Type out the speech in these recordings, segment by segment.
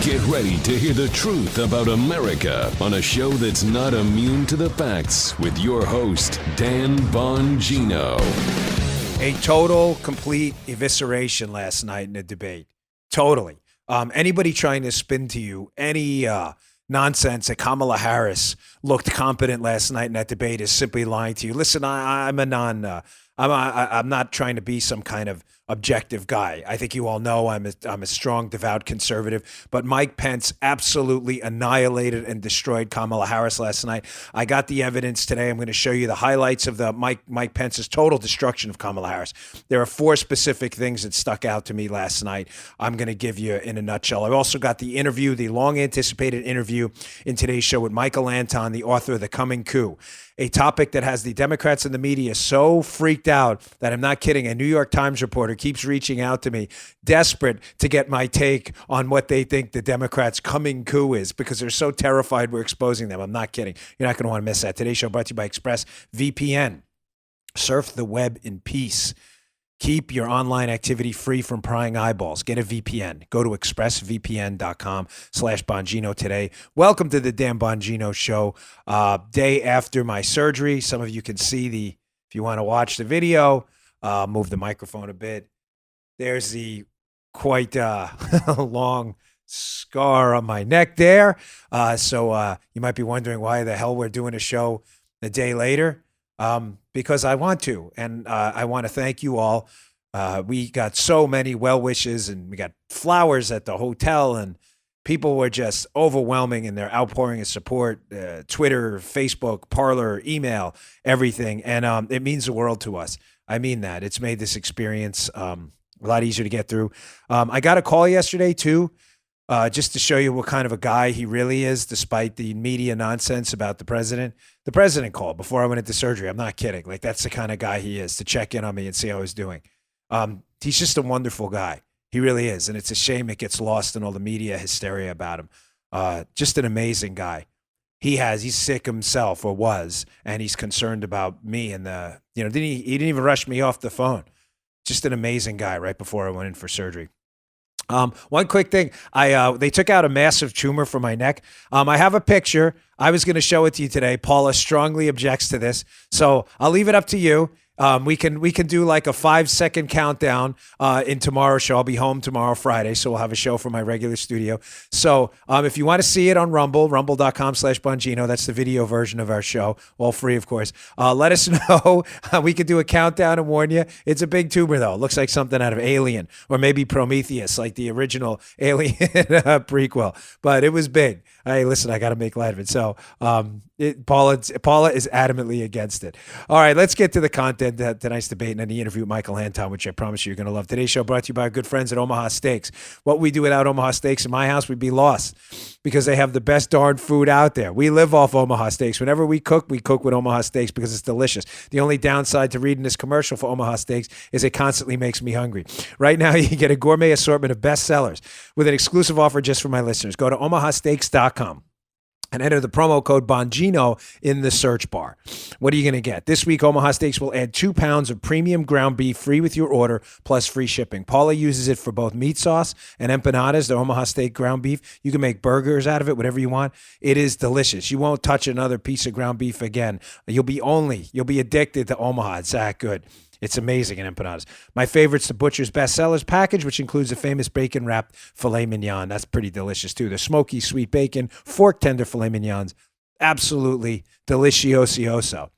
Get ready to hear the truth about America on a show that's not immune to the facts with your host, Dan Bongino. A total, complete evisceration last night in the debate. Totally. Anybody trying to spin to you any nonsense that Kamala Harris looked competent last night in that debate is simply lying to you. Listen, I'm not trying to be some kind of objective guy. I think you all know I'm a strong, devout conservative, but Mike Pence absolutely annihilated and destroyed Kamala Harris last night. I got the evidence today. I'm going to show you the highlights of the Mike Pence's total destruction of Kamala Harris. There are 4 specific things that stuck out to me last night. I'm going to give you in a nutshell. I also got the interview, the long-anticipated interview in today's show with Michael Anton, the author of The Coming Coup, a topic that has the Democrats and the media so freaked out that I'm not kidding. A New York Times reporter keeps reaching out to me, desperate to get my take on what they think the Democrats' coming coup is, because they're so terrified we're exposing them. I'm not kidding. You're not going to want to miss that. Today's show brought to you by ExpressVPN. Surf the web in peace. Keep your online activity free from prying eyeballs. Get a VPN. Go to expressvpn.com/Bongino today. Welcome to the Dan Bongino Show. Day after my surgery. Some of you can see if you want to watch the video, move the microphone a bit. There's the quite long scar on my neck there. So you might be wondering why the hell we're doing a show a day later. Because I want to, and I want to thank you all. We got so many well wishes, and we got flowers at the hotel, and people were just overwhelming in their outpouring of support. Twitter, Facebook, Parler, email, everything, and it means the world to us. I mean that. It's made this experience a lot easier to get through. I got a call yesterday too. Just to show you what kind of a guy he really is, despite the media nonsense about the president. The president called before I went into surgery. I'm not kidding. Like, that's the kind of guy he is, to check in on me and see how I was doing. He's just a wonderful guy. He really is. And it's a shame it gets lost in all the media hysteria about him. Just an amazing guy. He's sick himself, or was, and he's concerned about me. And he didn't even rush me off the phone. Just an amazing guy right before I went in for surgery. One quick thing, they took out a massive tumor from my neck. I have a picture. I was going to show it to you today. Paula strongly objects to this, so I'll leave it up to you. We can do like a 5-second countdown in tomorrow's show. I'll be home tomorrow, Friday, so we'll have a show from my regular studio. So if you want to see it on Rumble, rumble.com/Bongino, that's the video version of our show, all free, of course. Let us know. We could do a countdown and warn you. It's a big tumor, though. It looks like something out of Alien, or maybe Prometheus, like the original Alien prequel. But it was big. Hey, listen, I got to make light of it. So Paula is adamantly against it. All right, let's get to the content. Tonight's debate and the interview with Michael Anton, which I promise you're going to love. Today's show brought to you by our good friends at Omaha Steaks. What we do without Omaha Steaks in my house, we'd be lost, because they have the best darn food out there. We live off Omaha Steaks. Whenever we cook with Omaha Steaks because it's delicious. The only downside to reading this commercial for Omaha Steaks is it constantly makes me hungry. Right now, you can get a gourmet assortment of best sellers with an exclusive offer just for my listeners. Go to omahasteaks.com. and enter the promo code Bongino in the search bar. What are you going to get? This week, Omaha Steaks will add 2 pounds of premium ground beef free with your order, plus free shipping. Paula uses it for both meat sauce and empanadas, the Omaha Steak ground beef. You can make burgers out of it, whatever you want. It is delicious. You won't touch another piece of ground beef again. You'll be addicted to Omaha. It's that good. It's amazing in empanadas. My favorite's the Butcher's Best Sellers package, which includes the famous bacon-wrapped filet mignon. That's pretty delicious, too. The smoky, sweet bacon, fork-tender filet mignons. Absolutely delicioso.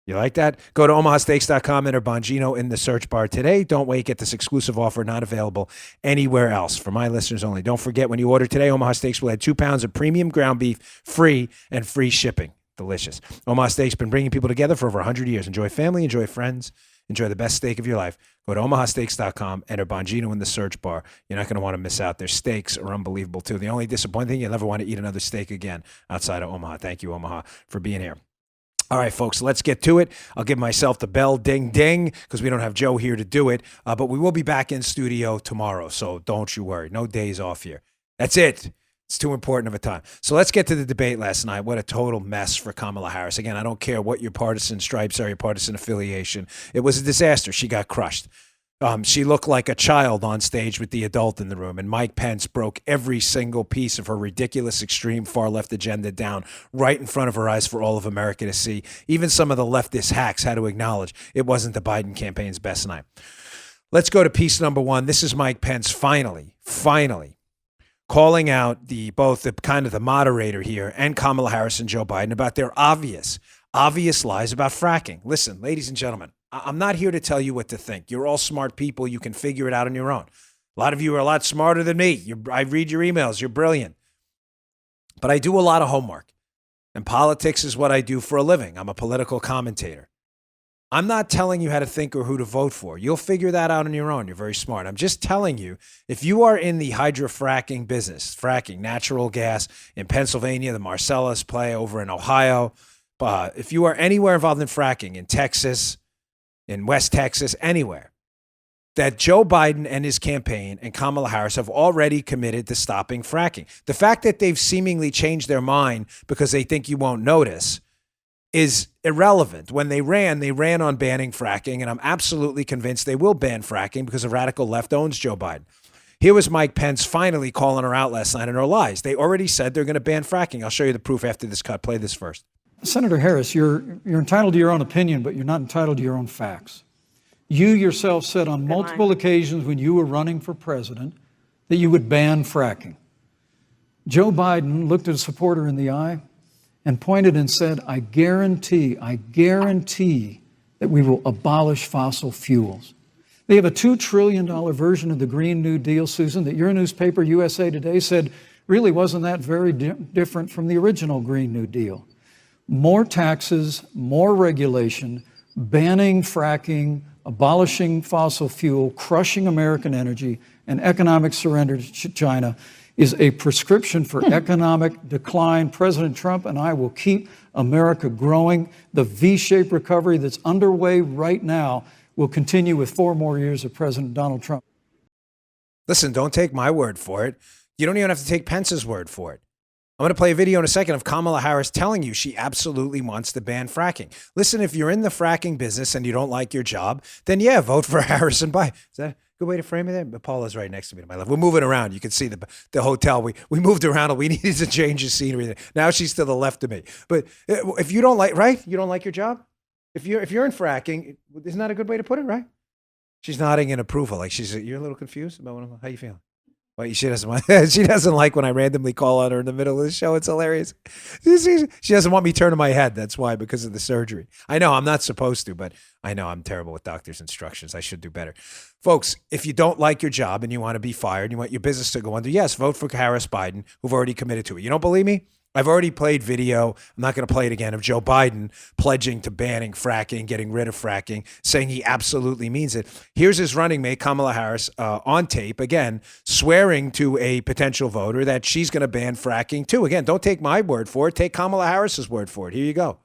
You like that? Go to omahasteaks.com, enter Bongino in the search bar today. Don't wait. Get this exclusive offer, not available anywhere else. For my listeners only. Don't forget, when you order today, Omaha Steaks will add 2 pounds of premium ground beef free and free shipping. Delicious. Omaha Steaks been bringing people together for over 100 years. Enjoy family, enjoy friends. Enjoy the best steak of your life. Go to omahasteaks.com, enter Bongino in the search bar. You're not going to want to miss out. Their steaks are unbelievable, too. The only disappointing thing, you'll never want to eat another steak again outside of Omaha. Thank you, Omaha, for being here. All right, folks, let's get to it. I'll give myself the bell, ding, ding, because we don't have Joe here to do it. But we will be back in studio tomorrow, so don't you worry. No days off here. That's it. It's too important of a time. So let's get to the debate last night. What a total mess for Kamala Harris. Again, I don't care what your partisan stripes are, your partisan affiliation. It was a disaster. She got crushed. She looked like a child on stage with the adult in the room, and Mike Pence broke every single piece of her ridiculous, extreme far-left agenda down right in front of her eyes for all of America to see. Even some of the leftist hacks had to acknowledge it wasn't the Biden campaign's best night. Let's go to piece number one. This is Mike Pence finally calling out both the moderator here and Kamala Harris and Joe Biden about their obvious lies about fracking. Listen, ladies and gentlemen, I'm not here to tell you what to think. You're all smart people. You can figure it out on your own. A lot of you are a lot smarter than me. I read your emails. You're brilliant. But I do a lot of homework. And politics is what I do for a living. I'm a political commentator. I'm not telling you how to think or who to vote for. You'll figure that out on your own. You're very smart. I'm just telling you, if you are in the hydrofracking business, fracking natural gas in Pennsylvania, the Marcellus play over in Ohio, if you are anywhere involved in fracking in Texas, in West Texas, anywhere, that Joe Biden and his campaign and Kamala Harris have already committed to stopping fracking. The fact that they've seemingly changed their mind because they think you won't notice is irrelevant. When they ran on banning fracking, and I'm absolutely convinced they will ban fracking because the radical left owns Joe Biden. Here was Mike Pence finally calling her out last night on her lies. They already said they're going to ban fracking. I'll show you the proof after this cut. Play this first. Senator Harris, you're entitled to your own opinion, but you're not entitled to your own facts. You yourself said on multiple occasions when you were running for president that you would ban fracking. Joe Biden looked at a supporter in the eye and pointed and said, I guarantee that we will abolish fossil fuels. They have a $2 trillion version of the Green New Deal, Susan, that your newspaper, USA Today, said really wasn't that very different from the original Green New Deal. More taxes, more regulation, banning fracking, abolishing fossil fuel, crushing American energy, and economic surrender to China is a prescription for economic decline. President Trump and I will keep America growing. The V-shaped recovery that's underway right now will continue with 4 more years of President Donald Trump. Listen, don't take my word for it. You don't even have to take Pence's word for it. I'm going to play a video in a second of Kamala Harris telling you she absolutely wants to ban fracking. Listen, if you're in the fracking business and you don't like your job, then yeah, vote for Harris and Biden. Is that a good way to frame it? But Paula's right next to me to my left. We're moving around. You can see the hotel. We moved around. We needed to change the scenery. Now she's to the left of me. But if you don't like, right? You don't like your job? If you're in fracking, isn't that a good way to put it, right? She's nodding in approval. Like you're a little confused about how you feeling? Well, she doesn't like when I randomly call on her in the middle of the show. It's hilarious. She doesn't want me turning my head. That's why, because of the surgery. I know I'm not supposed to, but I know I'm terrible with doctor's instructions. I should do better. Folks, if you don't like your job and you want to be fired, you want your business to go under, yes, vote for Harris Biden, who've already committed to it. You don't believe me? I've already played video. I'm not going to play it again of Joe Biden pledging to banning fracking, getting rid of fracking, saying he absolutely means it. Here's his running mate, Kamala Harris, on tape, again, swearing to a potential voter that she's going to ban fracking too. Again, don't take my word for it. Take Kamala Harris's word for it. Here you go.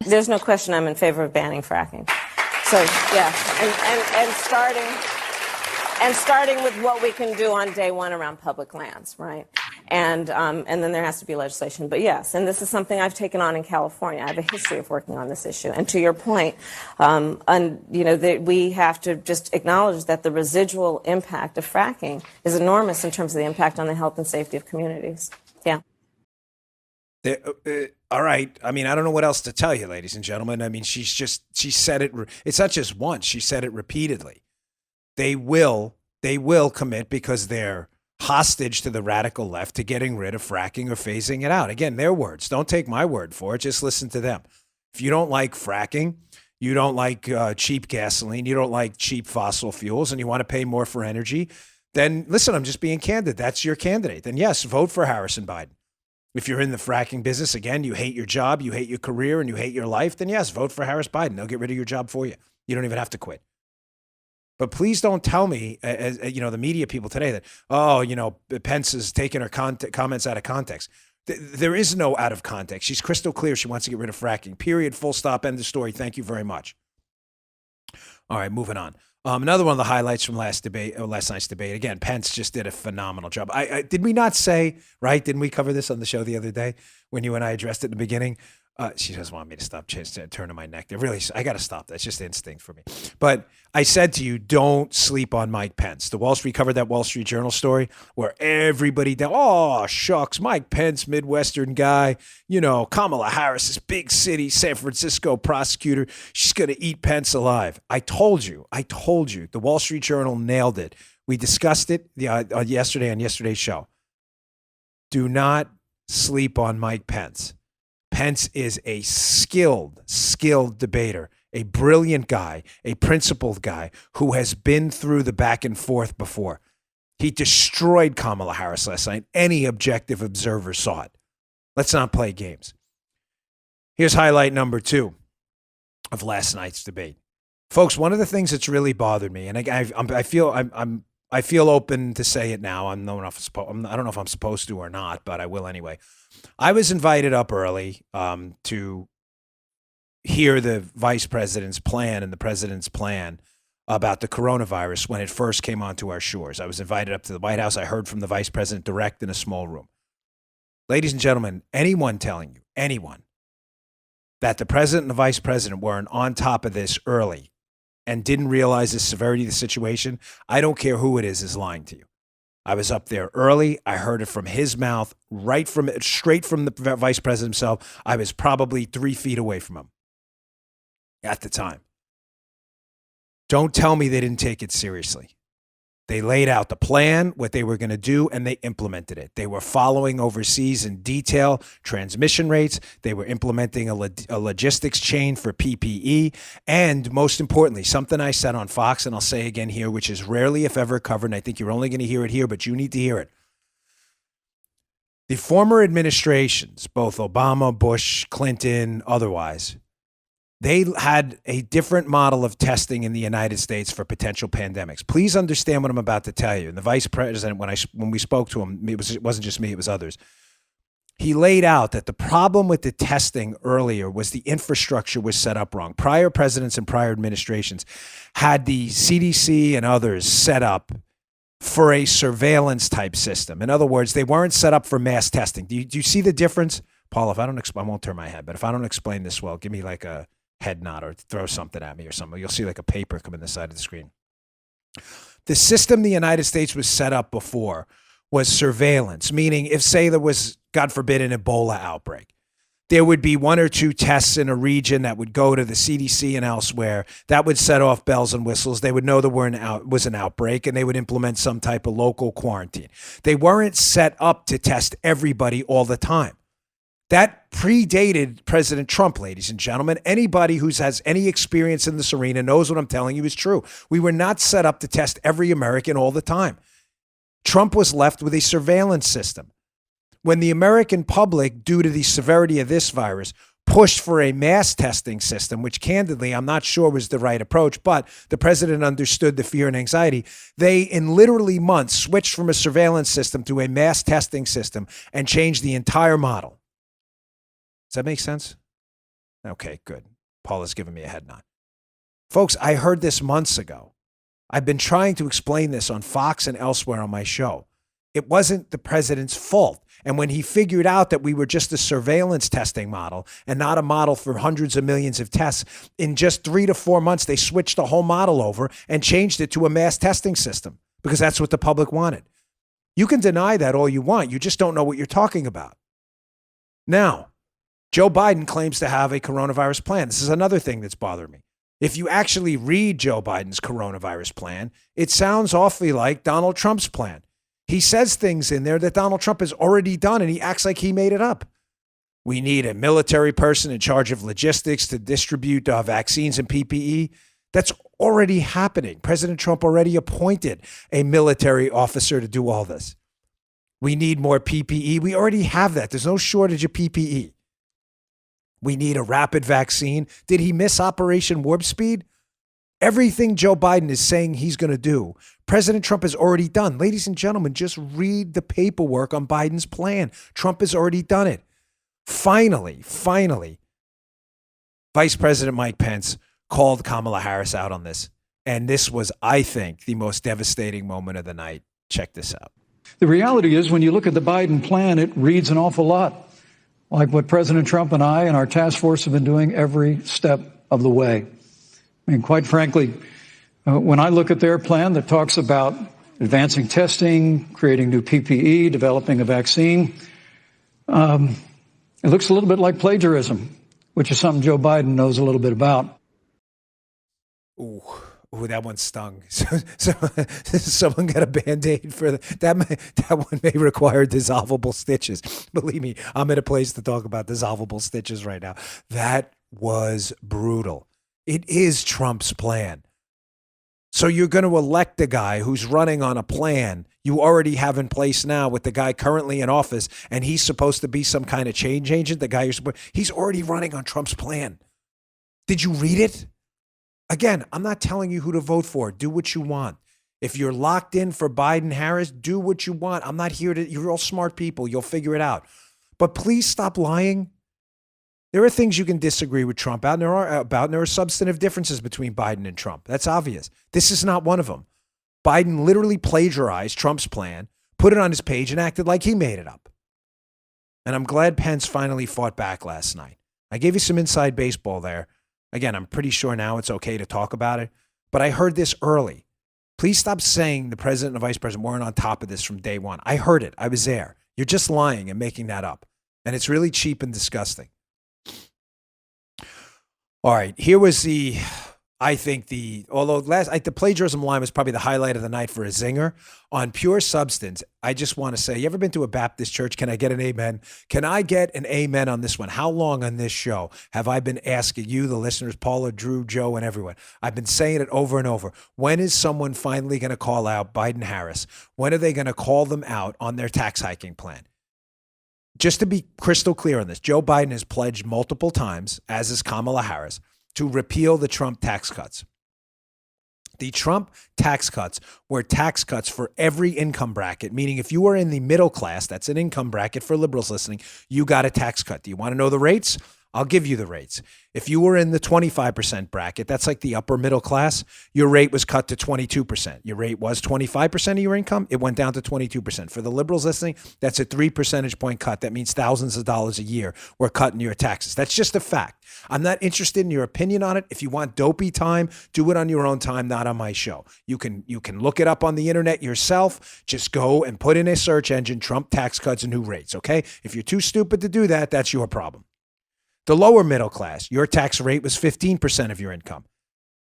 There's no question I'm in favor of banning fracking. So, yeah, and starting with what we can do on day one around public lands, right? And then there has to be legislation. But yes, and this is something I've taken on in California. I have a history of working on this issue. And to your point, we have to just acknowledge that the residual impact of fracking is enormous in terms of the impact on the health and safety of communities. Yeah. All right. I mean, I don't know what else to tell you, ladies and gentlemen. I mean, she said it. It's not just once. She said it repeatedly. They will commit because they're hostage to the radical left to getting rid of fracking or phasing it out. Again, their words. Don't take my word for it. Just listen to them. If you don't like fracking, you don't like cheap gasoline, you don't like cheap fossil fuels, and you want to pay more for energy, then listen, I'm just being candid. That's your candidate. Then yes, vote for Harris and Biden. If you're in the fracking business, again, you hate your job, you hate your career, and you hate your life, then yes, vote for Harris Biden. They'll get rid of your job for you. You don't even have to quit. But please don't tell me, as the media people today, that, Pence is taking her comments out of context. There is no out of context. She's crystal clear. She wants to get rid of fracking. Period. Full stop. End of story. Thank you very much. All right, moving on. Another one of the highlights from last night's debate. Again, Pence just did a phenomenal job. Did we not say, right? Didn't we cover this on the show the other day when you and I addressed it in the beginning? She doesn't want me to stop turning my neck. I got to stop. That's just instinct for me. But I said to you, don't sleep on Mike Pence. The Wall Street covered that Wall Street Journal story where everybody, oh, shucks, Mike Pence, Midwestern guy, Kamala Harris, this big city, San Francisco prosecutor. She's going to eat Pence alive. I told you. The Wall Street Journal nailed it. We discussed it yesterday on yesterday's show. Do not sleep on Mike Pence. Pence is a skilled debater, a brilliant guy, a principled guy who has been through the back and forth before. He destroyed Kamala Harris last night. Any objective observer saw it. Let's not play games. Here's highlight number 2 of last night's debate. Folks, one of the things that's really bothered me, and I feel open to say it now. I don't know if I'm supposed to or not, but I will anyway. I was invited up early to hear the vice president's plan and the president's plan about the coronavirus when it first came onto our shores. I was invited up to the White House. I heard from the vice president direct in a small room. Ladies and gentlemen, anyone that the president and the vice president weren't on top of this early and didn't realize the severity of the situation, I don't care who it is lying to you. I was up there early. I heard it from his mouth, straight from the vice president himself. I was probably 3 feet away from him at the time. Don't tell me they didn't take it seriously. They laid out the plan, what they were going to do, and they implemented it. They were following overseas in detail transmission rates. They were implementing a logistics chain for PPE. And most importantly, something I said on Fox, and I'll say again here, which is rarely, if ever, covered, and I think you're only going to hear it here, but you need to hear it. The former administrations, both Obama, Bush, Clinton, otherwise, they had a different model of testing in the United States for potential pandemics. Please understand what I'm about to tell you. And the vice president, when we spoke to him, it wasn't just me, it was others. He laid out that the problem with the testing earlier was the infrastructure was set up wrong. Prior presidents and prior administrations had the CDC and others set up for a surveillance type system. In other words, they weren't set up for mass testing. Do you see the difference? Paul, I won't turn my head, but if I don't explain this well, give me like a head nod or throw something at me or something. You'll see like a paper come in the side of the screen. The system the United States was set up before was surveillance, meaning if, say, there was, God forbid, an Ebola outbreak, there would be 1 or 2 tests in a region that would go to the CDC and elsewhere that would set off bells and whistles. They would know there was an outbreak and they would implement some type of local quarantine. They weren't set up to test everybody all the time. That predated President Trump, ladies and gentlemen. Anybody who has any experience in this arena knows what I'm telling you is true. We were not set up to test every American all the time. Trump was left with a surveillance system. When the American public, due to the severity of this virus, pushed for a mass testing system, which candidly I'm not sure was the right approach, but the president understood the fear and anxiety, they in literally months switched from a surveillance system to a mass testing system and changed the entire model. Does that make sense? Okay, good. Paul has given me a head nod. Folks, I heard this months ago. I've been trying to explain this on Fox and elsewhere on my show. It wasn't the president's fault. And when he figured out that we were just a surveillance testing model and not a model for hundreds of millions of tests, in just 3 to 4 months, they switched the whole model over and changed it to a mass testing system because that's what the public wanted. You can deny that all you want. You just don't know what you're talking about. Now, Joe Biden claims to have a coronavirus plan. This is another thing that's bothered me. If you actually read Joe Biden's coronavirus plan, it sounds awfully like Donald Trump's plan. He says things in there that Donald Trump has already done, and he acts like he made it up. We need a military person in charge of logistics to distribute vaccines and PPE. That's already happening. President Trump already appointed a military officer to do all this. We need more PPE. We already have that. There's no shortage of PPE. We need a rapid vaccine. Did he miss Operation Warp Speed? Everything Joe Biden is saying he's going to do, President Trump has already done. Ladies and gentlemen, just read the paperwork on Biden's plan. Trump has already done it. Finally, Vice President Mike Pence called Kamala Harris out on this. And this was, I think, the most devastating moment of the night. Check this out. The reality is, when you look at the Biden plan, it reads an awful lot like what President Trump and I and our task force have been doing every step of the way. I mean, quite frankly, when I look at their plan that talks about advancing testing, creating new PPE, developing a vaccine, it looks a little bit like plagiarism, which is something Joe Biden knows a little bit about. Ooh, that one stung. So someone got a Band-Aid for that one may require dissolvable stitches. Believe me, I'm in a place to talk about dissolvable stitches right now. That was brutal. It is Trump's plan. So you're going to elect a guy who's running on a plan you already have in place now with the guy currently in office, and he's supposed to be some kind of change agent. The guy he's already running on Trump's plan. Did you read it? Again, I'm not telling you who to vote for. Do what you want. If you're locked in for Biden, Harris, do what you want. I'm not here to, you're all smart people. You'll figure it out. But please stop lying. There are things you can disagree with Trump about, and there are substantive differences between Biden and Trump. That's obvious. This is not one of them. Biden literally plagiarized Trump's plan, put it on his page, and acted like he made it up. And I'm glad Pence finally fought back last night. I gave you some inside baseball there. Again, I'm pretty sure now it's okay to talk about it, but I heard this early. Please stop saying the president and the vice president weren't on top of this from day one. I heard it. I was there. You're just lying and making that up. And it's really cheap and disgusting. All right, here was the plagiarism line was probably the highlight of the night for a zinger. On pure substance, I just want to say, you ever been to a Baptist church? Can I get an amen? Can I get an amen on this one? How long on this show have I been asking you, the listeners, Paula, Drew, Joe, and everyone? I've been saying it over and over. When is someone finally going to call out Biden, Harris? When are they going to call them out on their tax hiking plan? Just to be crystal clear on this, Joe Biden has pledged multiple times, as is Kamala Harris, to repeal the Trump tax cuts. The Trump tax cuts were tax cuts for every income bracket, meaning if you were in the middle class, that's an income bracket for liberals listening, you got a tax cut. Do you want to know the rates? I'll give you the rates. If you were in the 25% bracket, that's like the upper middle class, your rate was cut to 22%. Your rate was 25% of your income. It went down to 22%. For the liberals listening, that's a 3 percentage point cut. That means thousands of dollars a year were cut in your taxes. That's just a fact. I'm not interested in your opinion on it. If you want dopey time, do it on your own time, not on my show. You can look it up on the internet yourself. Just go and put in a search engine, Trump tax cuts and new rates, okay? If you're too stupid to do that, that's your problem. The lower middle class, your tax rate was 15% of your income.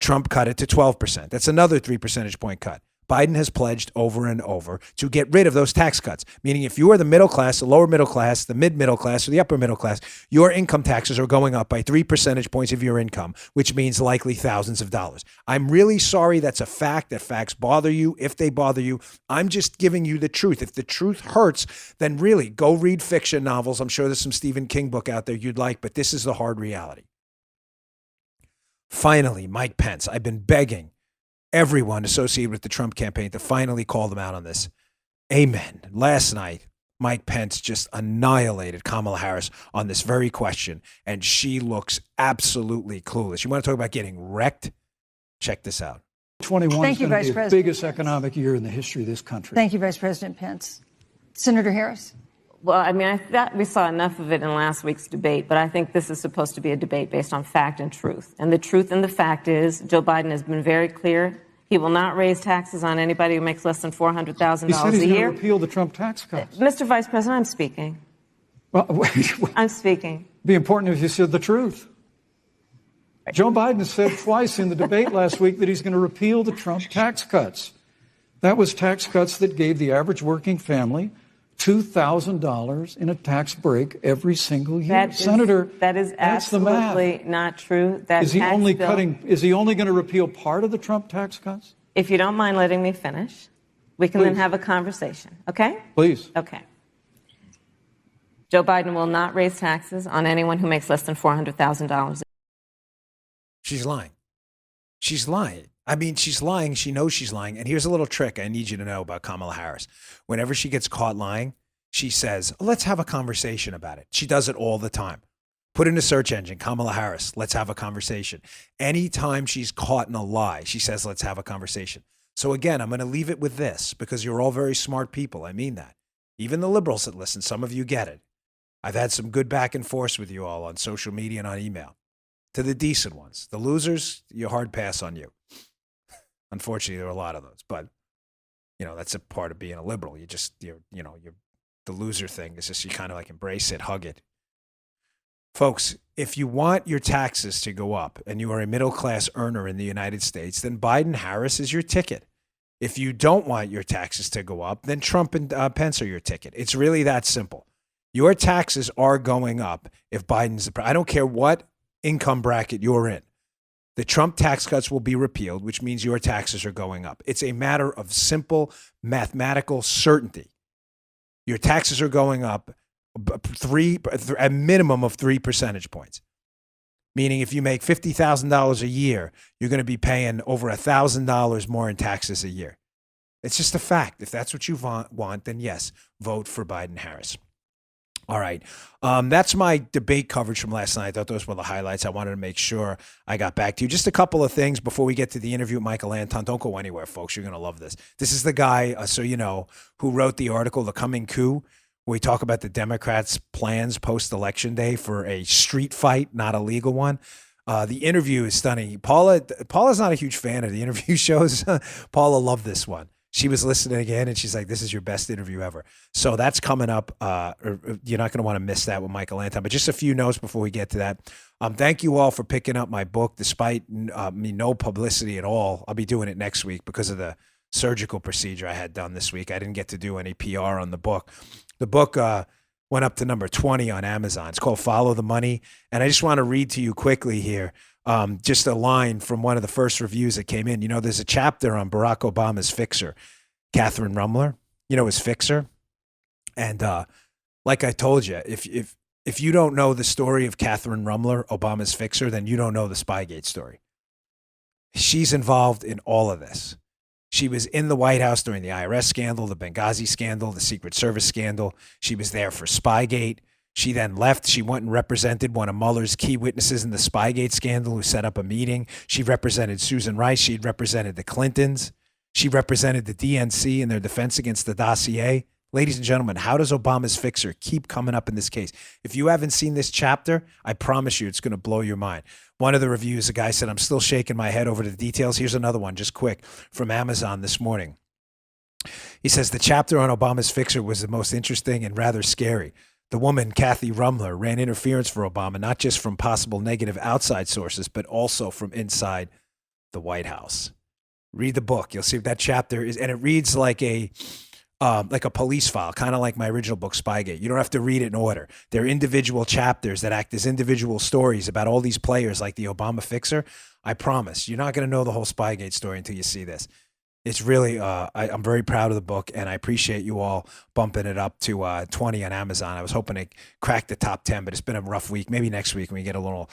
Trump cut it to 12%. That's another 3 percentage point cut. Biden has pledged over and over to get rid of those tax cuts, meaning if you are the middle class, the lower middle class, the mid-middle class, or the upper middle class, your income taxes are going up by 3 percentage points of your income, which means likely thousands of dollars. I'm really sorry that's a fact, that facts bother you, if they bother you. I'm just giving you the truth. If the truth hurts, then really go read fiction novels. I'm sure there's some Stephen King book out there you'd like, but this is the hard reality. Finally, Mike Pence. I've been begging everyone associated with the Trump campaign to finally call them out on this. Amen. Last night, Mike Pence just annihilated Kamala Harris on this very question, and she looks absolutely clueless. You want to talk about getting wrecked? Check this out. 21 Thank is you, going Vice to be the President. biggest economic year in the history of this country. Thank you, Vice President Pence. Senator Harris. Well, I mean, I thought we saw enough of it in last week's debate, but I think this is supposed to be a debate based on fact and truth. And the truth and the fact is Joe Biden has been very clear. He will not raise taxes on anybody who makes less than $400,000 He said he's a going year. to repeal the Trump tax cuts. Mr. Vice President, I'm speaking. Well, wait, I'm speaking. it'd be important if you said the truth. Joe Biden said twice in the debate last week that he's going to repeal the Trump tax cuts. That was tax cuts that gave the average working family $2,000 in a tax break every single year. Senator, that is that's the math. absolutely not true. That Is he tax only bill- Is he only going to repeal part of the Trump tax cuts? If you don't mind letting me finish, we can then have a conversation, okay? Please. Okay. Joe Biden will not raise taxes on anyone who makes less than $400,000. She's lying. She's lying. I mean, she's lying. She knows she's lying. And here's a little trick I need you to know about Kamala Harris. Whenever she gets caught lying, she says, let's have a conversation about it. She does it all the time. Put in a search engine, Kamala Harris, let's have a conversation. Anytime she's caught in a lie, she says, let's have a conversation. So again, I'm going to leave it with this because you're all very smart people. I mean that. Even the liberals that listen, some of you get it. I've had some good back and forth with you all on social media and on email. To the decent ones. The losers, you hard pass on you. Unfortunately, there are a lot of those. But, that's a part of being a liberal. You're the loser thing is just you kind of like embrace it, hug it. Folks, if you want your taxes to go up and you are a middle-class earner in the United States, then Biden-Harris is your ticket. If you don't want your taxes to go up, then Trump and Pence are your ticket. It's really that simple. Your taxes are going up if Biden's the president. I don't care what income bracket you're in. The Trump tax cuts will be repealed, which means your taxes are going up. It's a matter of simple mathematical certainty. Your taxes are going up a minimum of 3 percentage points. Meaning if you make $50,000 a year, you're going to be paying over $1,000 more in taxes a year. It's just a fact. If that's what you want, then yes, vote for Biden-Harris. All right. That's my debate coverage from last night. I thought those were the highlights. I wanted to make sure I got back to you. Just a couple of things before we get to the interview with Michael Anton. Don't go anywhere, folks. You're going to love this. This is the guy, so you know, who wrote the article, The Coming Coup, where we talk about the Democrats' plans post-election day for a street fight, not a legal one. The interview is stunning. Paula's not a huge fan of the interview shows. Paula loved this one. She was listening again, and she's like, this is your best interview ever. So that's coming up. You're not going to want to miss that with Michael Anton. But just a few notes before we get to that. Thank you all for picking up my book, despite no publicity at all. I'll be doing it next week because of the surgical procedure I had done this week. I didn't get to do any PR on the book. The book went up to number 20 on Amazon. It's called Follow the Money. And I just want to read to you quickly here. Just a line from one of the first reviews that came in. You know, there's a chapter on Barack Obama's fixer, Catherine Rumler, his fixer. And like I told you, if you don't know the story of Catherine Rumler, Obama's fixer, then you don't know the Spygate story. She's involved in all of this. She was in the White House during the IRS scandal, the Benghazi scandal, the Secret Service scandal. She was there for Spygate. She then left. She went and represented one of Mueller's key witnesses in the Spygate scandal who set up a meeting. She represented Susan Rice. She had represented the Clintons. She represented the DNC in their defense against the dossier. Ladies and gentlemen, how does Obama's fixer keep coming up in this case? If you haven't seen this chapter, I promise you it's going to blow your mind. One of the reviews, a guy said, I'm still shaking my head over the details. Here's another one, just quick, from Amazon this morning. He says, the chapter on Obama's fixer was the most interesting and rather scary. The woman, Kathy Rumler, ran interference for Obama, not just from possible negative outside sources, but also from inside the White House. Read the book. You'll see what that chapter is. And it reads like a police file, kind of like my original book, Spygate. You don't have to read it in order. They're individual chapters that act as individual stories about all these players like the Obama fixer. I promise you're not going to know the whole Spygate story until you see this. It's really, I'm very proud of the book, and I appreciate you all bumping it up to 20 on Amazon. I was hoping to crack the top 10, but it's been a rough week. Maybe next week when we get a little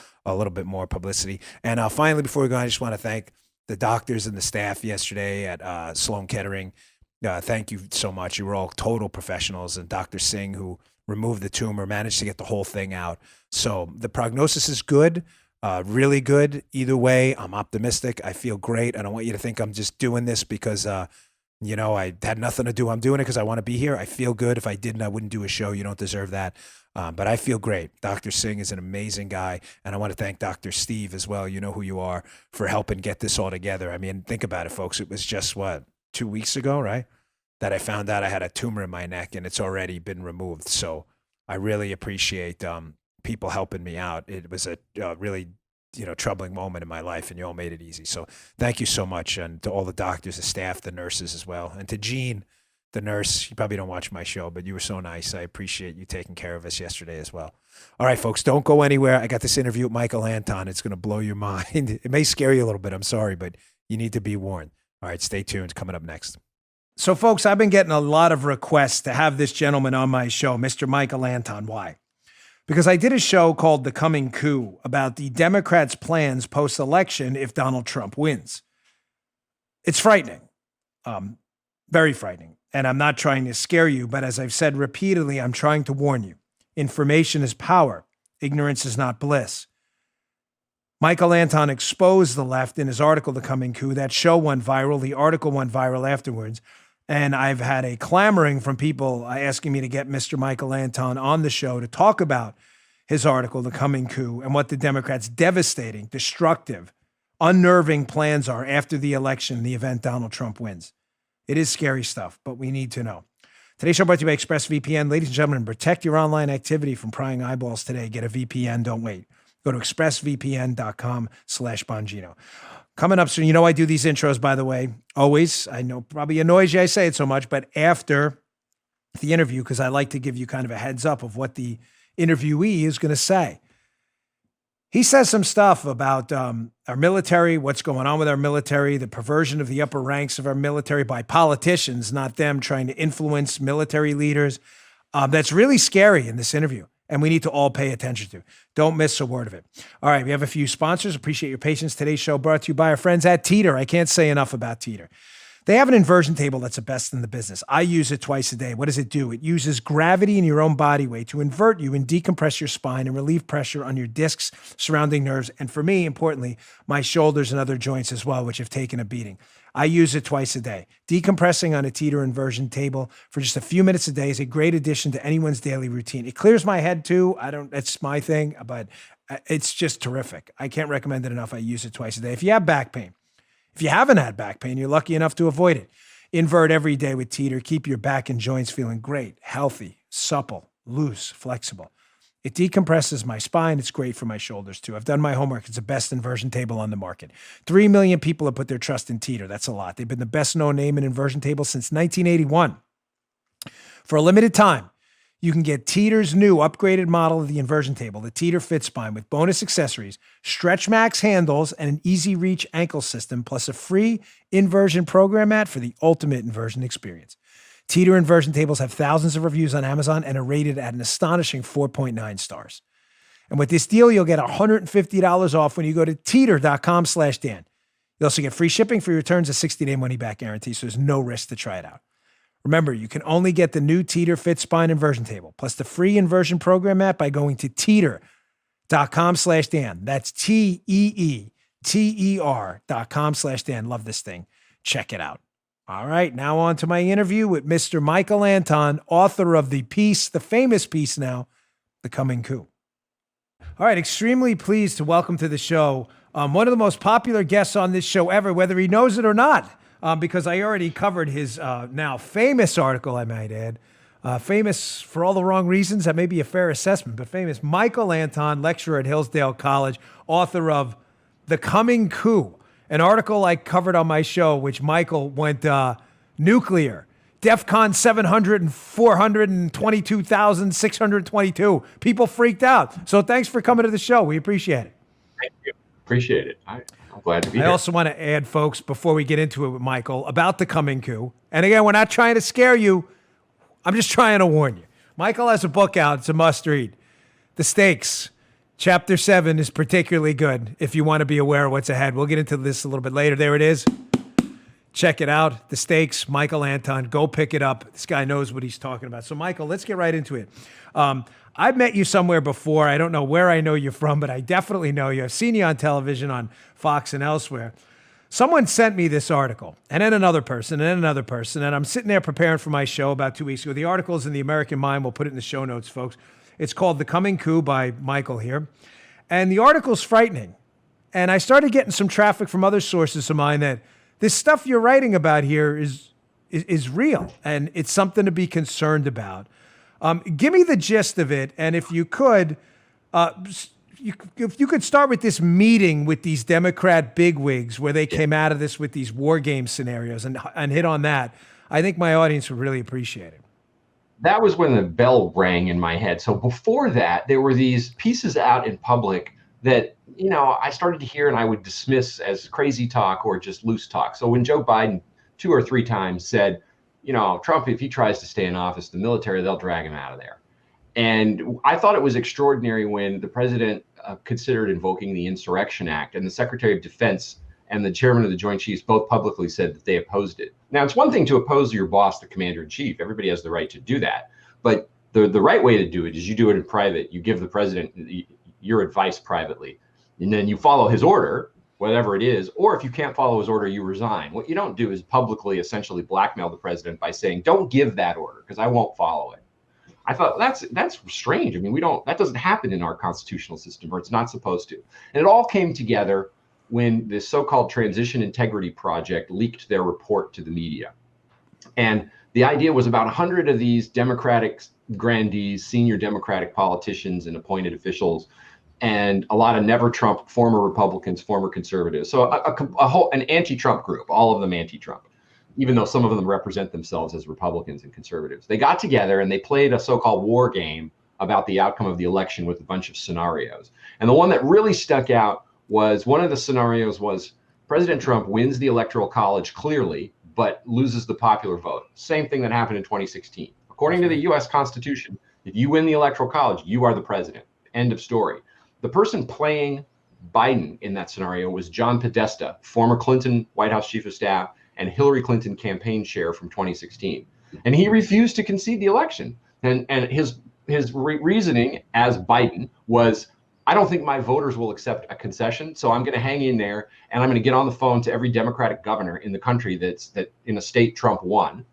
bit more publicity. And finally, before we go, I just want to thank the doctors and the staff yesterday at Sloan Kettering. Thank you so much. You were all total professionals, and Dr. Singh, who removed the tumor, managed to get the whole thing out. So the prognosis is good. Really good. Either way, I'm optimistic. I feel great. I don't want you to think I'm just doing this because, I had nothing to do. I'm doing it because I want to be here. I feel good. If I didn't, I wouldn't do a show. You don't deserve that. But I feel great. Dr. Singh is an amazing guy. And I want to thank Dr. Steve as well. You know who you are, for helping get this all together. I mean, think about it, folks. It was just 2 weeks ago, right, that I found out I had a tumor in my neck, and it's already been removed. So I really appreciate people helping me out. It was a really, troubling moment in my life, and you all made it easy. So thank you so much. And to all the doctors, the staff, the nurses as well. And to Jean, the nurse, you probably don't watch my show, but you were so nice. I appreciate you taking care of us yesterday as well. All right, folks, don't go anywhere. I got this interview with Michael Anton. It's going to blow your mind. It may scare you a little bit. I'm sorry, but you need to be warned. All right, stay tuned. Coming up next. So, folks, I've been getting a lot of requests to have this gentleman on my show, Mr. Michael Anton. Why? Because I did a show called The Coming Coup about the Democrats' plans post-election if Donald Trump wins. It's frightening, very frightening. And I'm not trying to scare you, but as I've said repeatedly, I'm trying to warn you. Information is power. Ignorance is not bliss. Michael Anton exposed the left in his article, The Coming Coup. That show went viral. The article went viral afterwards. And I've had a clamoring from people asking me to get Mr. Michael Anton on the show to talk about his article, The Coming Coup, and what the Democrats' devastating, destructive, unnerving plans are after the election, the event Donald Trump wins. It is scary stuff, but we need to know. Today's show brought to you by ExpressVPN. Ladies and gentlemen, protect your online activity from prying eyeballs today. Get a VPN. Don't wait. Go to expressvpn.com/Bongino. Coming up soon, you know I do these intros, by the way, always. I know probably annoys you I say it so much, but after the interview, because I like to give you kind of a heads up of what the interviewee is going to say. He says some stuff about our military, what's going on with our military, the perversion of the upper ranks of our military by politicians, not them, trying to influence military leaders. That's really scary in this interview, and we need to all pay attention to. Don't miss a word of it. All right, we have a few sponsors. Appreciate your patience. Today's show brought to you by our friends at Teeter. I can't say enough about Teeter. They have an inversion table that's the best in the business. I use it twice a day. What does it do? It uses gravity in your own body weight to invert you and decompress your spine and relieve pressure on your discs, surrounding nerves, and for me, importantly, my shoulders and other joints as well, which have taken a beating. I use it twice a day. Decompressing on a Teeter inversion table for just a few minutes a day is a great addition to anyone's daily routine. It clears my head too. It's my thing, but it's just terrific. I can't recommend it enough. I use it twice a day. If you have back pain, if you haven't had back pain, you're lucky enough to avoid it. Invert every day with Teeter. Keep your back and joints feeling great, healthy, supple, loose, flexible. It decompresses my spine. It's great for my shoulders too. I've done my homework. It's the best inversion table on the market. 3 million people have put their trust in Teeter. That's a lot. They've been the best known name in inversion tables since 1981. For a limited time, you can get Teeter's new upgraded model of the inversion table, the Teeter Fit Spine, with bonus accessories, Stretch Max handles, and an easy reach ankle system, plus a free inversion program mat for the ultimate inversion experience. Teeter inversion tables have thousands of reviews on Amazon and are rated at an astonishing 4.9 stars. And with this deal, you'll get $150 off when you go to teeter.com/Dan. You also get free shipping for your returns, a 60-day money-back guarantee, so there's no risk to try it out. Remember, you can only get the new Teeter Fit Spine inversion table, plus the free inversion program mat by going to teeter.com/Dan. That's TEETER.com/Dan. Love this thing. Check it out. All right, now on to my interview with Mr. Michael Anton, author of the piece, the famous piece now, The Coming Coup. All right, extremely pleased to welcome to the show one of the most popular guests on this show ever, whether he knows it or not, because I already covered his now famous article, I might add. Famous for all the wrong reasons, that may be a fair assessment, but famous Michael Anton, lecturer at Hillsdale College, author of The Coming Coup, an article I covered on my show, which Michael went nuclear. DEFCON 700 and 422,622. People freaked out. So thanks for coming to the show. We appreciate it. Thank you. Appreciate it. I'm glad to be here. I also want to add, folks, before we get into it with Michael, about The Coming Coup. And again, we're not trying to scare you. I'm just trying to warn you. Michael has a book out. It's a must read. The Stakes. Chapter 7 is particularly good if you want to be aware of what's ahead. We'll get into this a little bit later. There it is. Check it out. The Stakes, Michael Anton. Go pick it up. This guy knows what he's talking about. So, Michael, let's get right into it. I've met you somewhere before. I don't know where I know you from, but I definitely know you. I've seen you on television, on Fox and elsewhere. Someone sent me this article, and then another person, and then another person, and I'm sitting there preparing for my show about 2 weeks ago. The article's in the American Mind. We'll put it in the show notes, folks. It's called The Coming Coup by Michael here. And the article's frightening. And I started getting some traffic from other sources of mine that this stuff you're writing about here is real, and it's something to be concerned about. Give me the gist of it, and if you could, if you could start with this meeting with these Democrat bigwigs where they came out of this with these war game scenarios and hit on that, I think my audience would really appreciate it. That was when the bell rang in my head. So before that, there were these pieces out in public that, I started to hear and I would dismiss as crazy talk or just loose talk. So when Joe Biden 2 or 3 times said, Trump, if he tries to stay in office, the military, they'll drag him out of there. And I thought it was extraordinary when the president considered invoking the Insurrection Act, and the Secretary of Defense and the chairman of the Joint Chiefs both publicly said that they opposed it. Now, it's one thing to oppose your boss, the commander in chief. Everybody has the right to do that. But the right way to do it is you do it in private. You give the president your advice privately, and then you follow his order. whatever it is, or if you can't follow his order, you resign. What you don't do is publicly essentially blackmail the president by saying, don't give that order because I won't follow it. I thought that's strange. I mean, that doesn't happen in our constitutional system, or it's not supposed to. And it all came together when the so-called Transition Integrity Project leaked their report to the media. And the idea was about 100 of these Democratic grandees, senior Democratic politicians and appointed officials, and a lot of never Trump, former Republicans, former conservatives. So an anti-Trump group, all of them anti-Trump, even though some of them represent themselves as Republicans and conservatives. They got together and they played a so-called war game about the outcome of the election with a bunch of scenarios. And the one that really stuck out was, one of the scenarios was President Trump wins the Electoral College clearly, but loses the popular vote. Same thing that happened in 2016. According to the US Constitution, if you win the Electoral College, you are the president. End of story. The person playing Biden in that scenario was John Podesta, former Clinton White House chief of staff and Hillary Clinton campaign chair from 2016. And he refused to concede the election. And his reasoning as Biden was, I don't think my voters will accept a concession, so I'm going to hang in there and I'm going to get on the phone to every Democratic governor in the country that in a state Trump won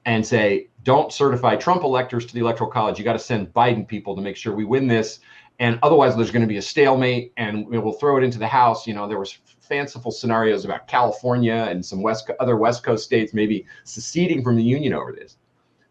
and say, don't certify Trump electors to the Electoral College. You got to send Biden people to make sure we win this. And otherwise, there's going to be a stalemate, and we'll throw it into the House. You know, there was fanciful scenarios about California and some other West Coast states maybe seceding from the union over this.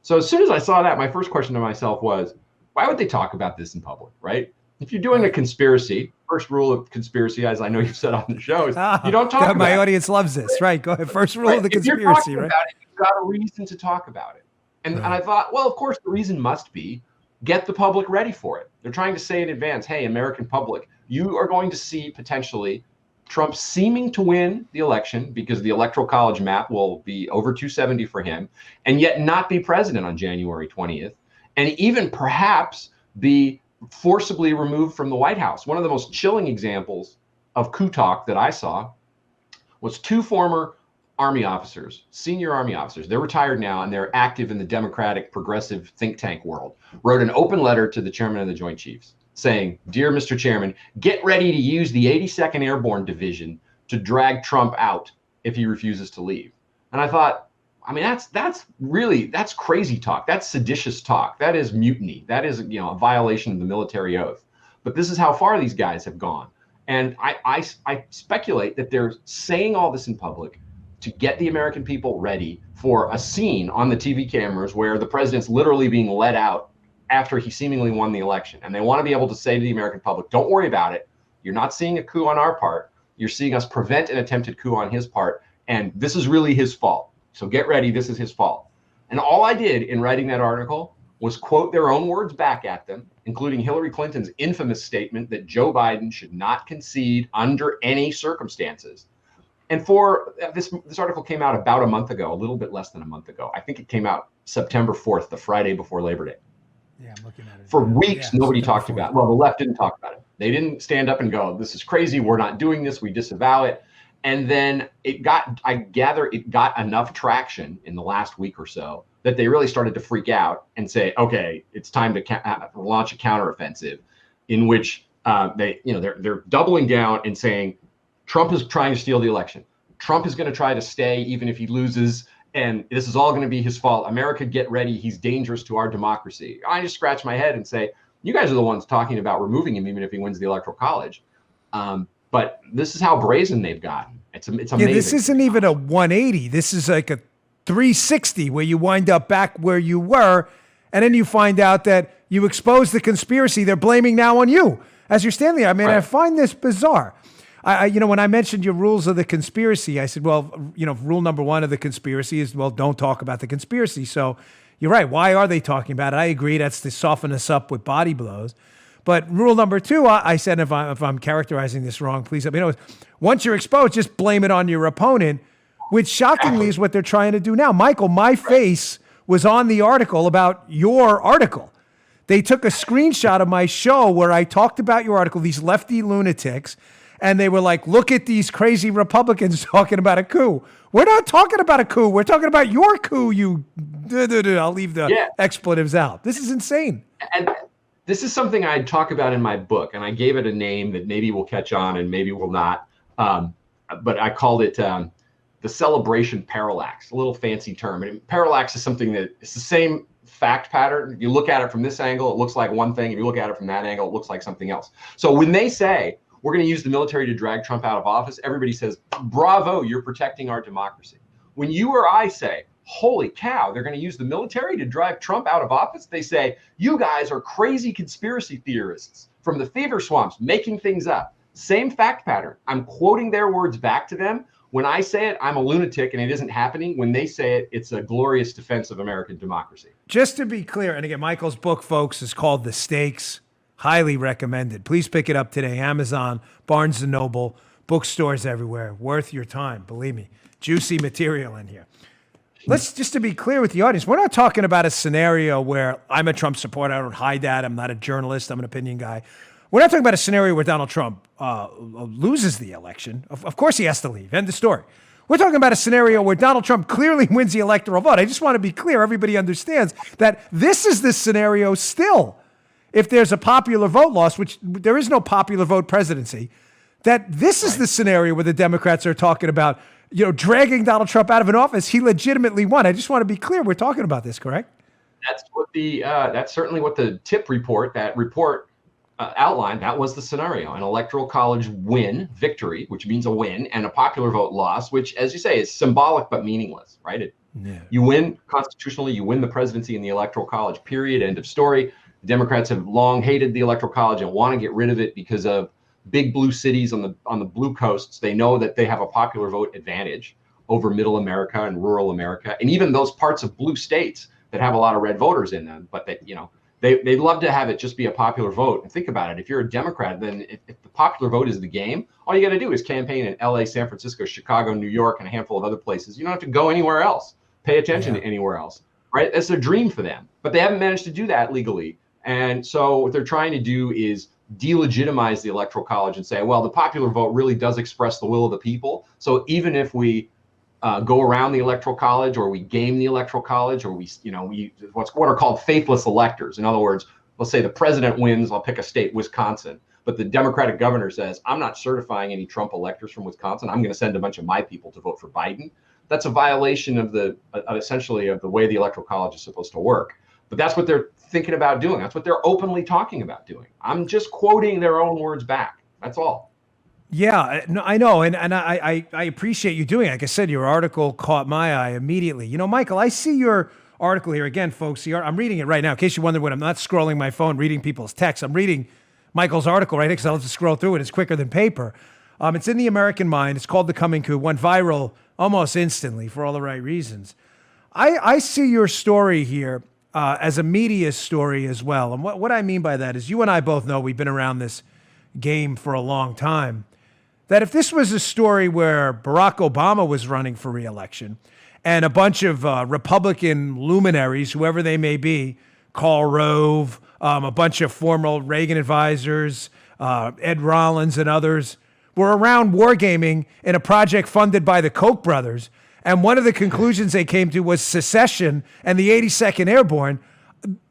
So as soon as I saw that, my first question to myself was, why would they talk about this in public, right? If you're doing a conspiracy, first rule of conspiracy, as I know you've said on the show, is you don't talk about it. My audience loves this, right? Go ahead. First rule of the conspiracy, right? About it, you've got a reason to talk about it. And I thought, well, of course, the reason must be get the public ready for it. They're trying to say in advance, hey, American public, you are going to see potentially Trump seeming to win the election because the Electoral College map will be over 270 for him, and yet not be president on January 20th, and even perhaps be forcibly removed from the White House. One of the most chilling examples of coup talk that I saw was two former Army officers, senior Army officers. They're retired now, and they're active in the Democratic progressive think tank world. Wrote an open letter to the chairman of the Joint Chiefs saying, "Dear Mr. Chairman, get ready to use the 82nd Airborne Division to drag Trump out if he refuses to leave." And I thought, I mean, that's crazy talk. That's seditious talk. That is mutiny. That is, a violation of the military oath. But this is how far these guys have gone. And I speculate that they're saying all this in public to get the American people ready for a scene on the TV cameras where the president's literally being let out after he seemingly won the election. And they want to be able to say to the American public, don't worry about it. You're not seeing a coup on our part. You're seeing us prevent an attempted coup on his part. And this is really his fault. So get ready. This is his fault. And all I did in writing that article was quote their own words back at them, including Hillary Clinton's infamous statement that Joe Biden should not concede under any circumstances. And for this article came out about a month ago, a little bit less than a month ago. I think it came out September 4th, the Friday before Labor Day. Yeah, I'm looking at it. For weeks, nobody talked about it. Well, the left didn't talk about it. They didn't stand up and go, this is crazy. We're not doing this. We disavow it. And then I gather it got enough traction in the last week or so that they really started to freak out and say, okay, it's time to launch a counteroffensive in which they're doubling down and saying, Trump is trying to steal the election. Trump is going to try to stay even if he loses. And this is all going to be his fault. America, get ready. He's dangerous to our democracy. I just scratch my head and say, you guys are the ones talking about removing him even if he wins the Electoral College. But this is how brazen they've gotten. It's amazing. Yeah, this isn't even a 180. This is like a 360 where you wind up back where you were. And then you find out that you exposed the conspiracy they're blaming now on you as you're standing there. I mean, right. I find this bizarre. When I mentioned your rules of the conspiracy, I said, well, rule number one of the conspiracy is, well, don't talk about the conspiracy. So you're right. Why are they talking about it? I agree. That's to soften us up with body blows. But rule number two, I said, if I'm characterizing this wrong, please let me know. Once you're exposed, just blame it on your opponent, which shockingly is what they're trying to do now. Michael, my face was on the article about your article. They took a screenshot of my show where I talked about your article, these lefty lunatics, and they were like, look at these crazy Republicans talking about a coup. We're not talking about a coup. We're talking about your coup, you... I'll leave the expletives out. This is insane. And this is something I talk about in my book, and I gave it a name that maybe will catch on and maybe will not. but I called it the celebration parallax, a little fancy term. And parallax is something that it's the same fact pattern. If you look at it from this angle, it looks like one thing. If you look at it from that angle, it looks like something else. So when they say we're going to use the military to drag Trump out of office, everybody says, bravo, you're protecting our democracy. When you or I say, holy cow, they're going to use the military to drive Trump out of office, they say, you guys are crazy conspiracy theorists from the fever swamps making things up. Same fact pattern. I'm quoting their words back to them. When I say it, I'm a lunatic and it isn't happening. When they say it, it's a glorious defense of American democracy. Just to be clear, and again, Michael's book, folks, is called The Stakes. Highly recommended. Please pick it up today. Amazon, Barnes & Noble, bookstores everywhere. Worth your time, believe me. Juicy material in here. Let's just to be clear with the audience, we're not talking about a scenario where I'm a Trump supporter. I don't hide that. I'm not a journalist. I'm an opinion guy. We're not talking about a scenario where Donald Trump loses the election. Of course he has to leave. End of story. We're talking about a scenario where Donald Trump clearly wins the electoral vote. I just want to be clear. Everybody understands that this is the scenario still. If there's a popular vote loss, which there is no popular vote presidency, that this is the scenario where the Democrats are talking about, dragging Donald Trump out of an office. He legitimately won. I just want to be clear. We're talking about this, correct? That's certainly what the TIP report, outlined. That was the scenario: an electoral college victory, which means a win, and a popular vote loss, which, as you say, is symbolic but meaningless, right? You win constitutionally, you win the presidency in the electoral college, period, end of story. The Democrats have long hated the electoral college and want to get rid of it because of big blue cities on the blue coasts. They know that they have a popular vote advantage over middle America and rural America, and even those parts of blue states that have a lot of red voters in them, but they'd love to have it just be a popular vote. And think about it. If you're a Democrat, then if the popular vote is the game, all you got to do is campaign in LA, San Francisco, Chicago, New York, and a handful of other places. You don't have to go anywhere else, pay attention to anywhere else, right? That's a dream for them, but they haven't managed to do that legally. And so what they're trying to do is delegitimize the electoral college and say, well, the popular vote really does express the will of the people. So even if we go around the electoral college, or we game the electoral college, or we what are called faithless electors. In other words, let's say the president wins, I'll pick a state, Wisconsin, but the Democratic governor says, I'm not certifying any Trump electors from Wisconsin. I'm going to send a bunch of my people to vote for Biden. That's a violation of essentially of the way the electoral college is supposed to work. But that's what they're thinking about doing. That's what they're openly talking about doing. I'm just quoting their own words back. That's all. Yeah, no, I know. And I appreciate you doing it. Like I said, your article caught my eye immediately. Michael, I see your article here. Again, folks, I'm reading it right now. In case you wonder when I'm not scrolling my phone, reading people's texts, I'm reading Michael's article right here because I'll just scroll through it. It's quicker than paper. It's in the American Mind. It's called The Coming Coup. Went viral almost instantly for all the right reasons. I see your story here as a media story as well. And what I mean by that is you and I both know we've been around this game for a long time. That if this was a story where Barack Obama was running for re-election and a bunch of Republican luminaries, whoever they may be, Karl Rove, a bunch of former Reagan advisors, Ed Rollins and others, were around wargaming in a project funded by the Koch brothers, and one of the conclusions they came to was secession and the 82nd Airborne,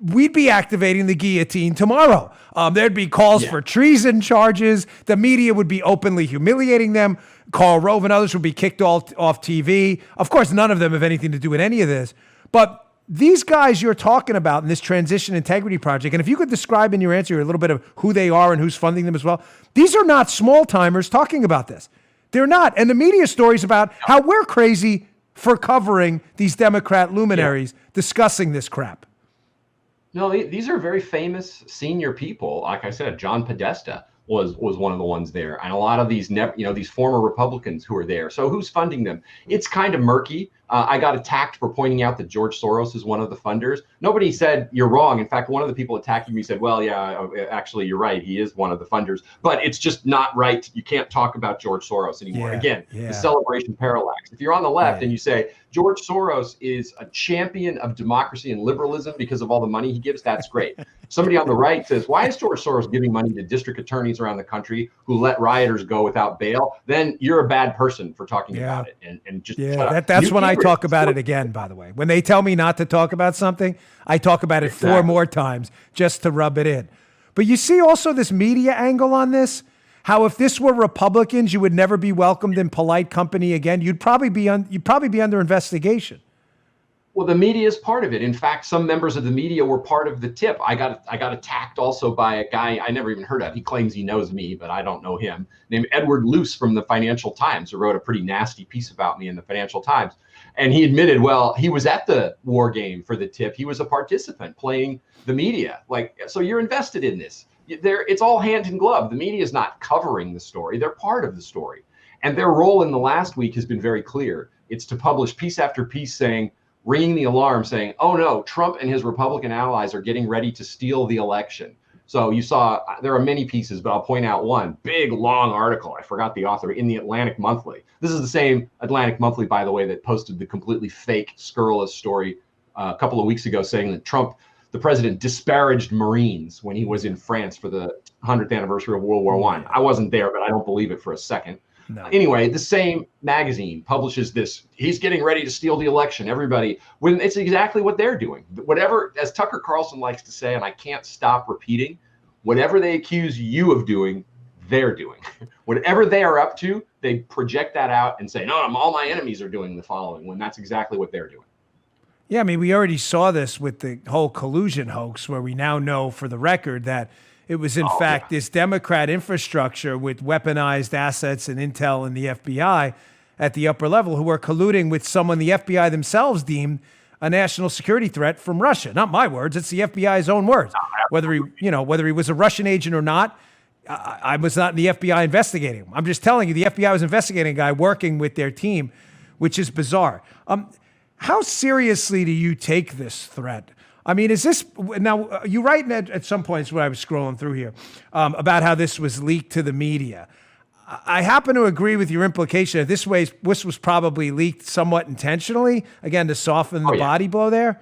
we'd be activating the guillotine tomorrow. There'd be calls for treason charges. The media would be openly humiliating them. Karl Rove and others would be kicked off TV. Of course, none of them have anything to do with any of this. But these guys you're talking about in this Transition Integrity Project, and if you could describe in your answer a little bit of who they are and who's funding them as well, these are not small timers talking about this. They're not. And the media stories about how we're crazy for covering these Democrat luminaries discussing this crap. No, these are very famous senior people. Like I said, John Podesta was one of the ones there, and a lot of these these former Republicans who are there. So who's funding them? It's kind of murky. I got attacked for pointing out that George Soros is one of the funders. Nobody said you're wrong. In fact, one of the people attacking me said, well, yeah, actually, you're right. He is one of the funders, but it's just not right. You can't talk about George Soros anymore. Again, the celebration parallax. If you're on the left and you say George Soros is a champion of democracy and liberalism because of all the money he gives, that's great. Somebody on the right says, why is George Soros giving money to district attorneys around the country who let rioters go without bail? Then you're a bad person for talking about it. And just shut up. That's when I talk about it again, by the way. When they tell me not to talk about something, I talk about it 4 more times just to rub it in. But you see also this media angle on this, how if this were Republicans, you would never be welcomed in polite company again. You'd probably be under investigation. Well, the media is part of it. In fact, some members of the media were part of the tip. I got attacked also by a guy I never even heard of. He claims he knows me, but I don't know him, named Edward Luce from the Financial Times, who wrote a pretty nasty piece about me in the Financial Times. And he admitted, well, he was at the war game for the tip. He was a participant playing the media. Like, so you're invested in this. It's all hand in glove. The media is not covering the story. They're part of the story. And their role in the last week has been very clear. It's to publish piece after piece ringing the alarm saying, oh no, Trump and his Republican allies are getting ready to steal the election. So you saw, there are many pieces, but I'll point out one big, long article. I forgot the author, in the Atlantic Monthly. This is the same Atlantic Monthly, by the way, that posted the completely fake, scurrilous story a couple of weeks ago saying that Trump, the president, disparaged Marines when he was in France for the 100th anniversary of World War I. I wasn't there, but I don't believe it for a second. No. Anyway, the same magazine publishes this. He's getting ready to steal the election. Everybody, when it's exactly what they're doing. Whatever, as Tucker Carlson likes to say, and I can't stop repeating, whatever they accuse you of doing, they're doing. Whatever they are up to, they project that out and say, no, all my enemies are doing the following, when that's exactly what they're doing. Yeah, I mean, we already saw this with the whole collusion hoax, where we now know for the record that it was, in fact, this Democrat infrastructure with weaponized assets and intel in the FBI at the upper level who were colluding with someone the FBI themselves deemed a national security threat from Russia. Not my words; it's the FBI's own words. Whether he was a Russian agent or not, I was not in the FBI investigating him. I'm just telling you, the FBI was investigating a guy working with their team, which is bizarre. How seriously do you take this threat? I mean, is this now? You write at some points when I was scrolling through here about how this was leaked to the media. I happen to agree with your implication that this was probably leaked somewhat intentionally, again, to soften the body blow there.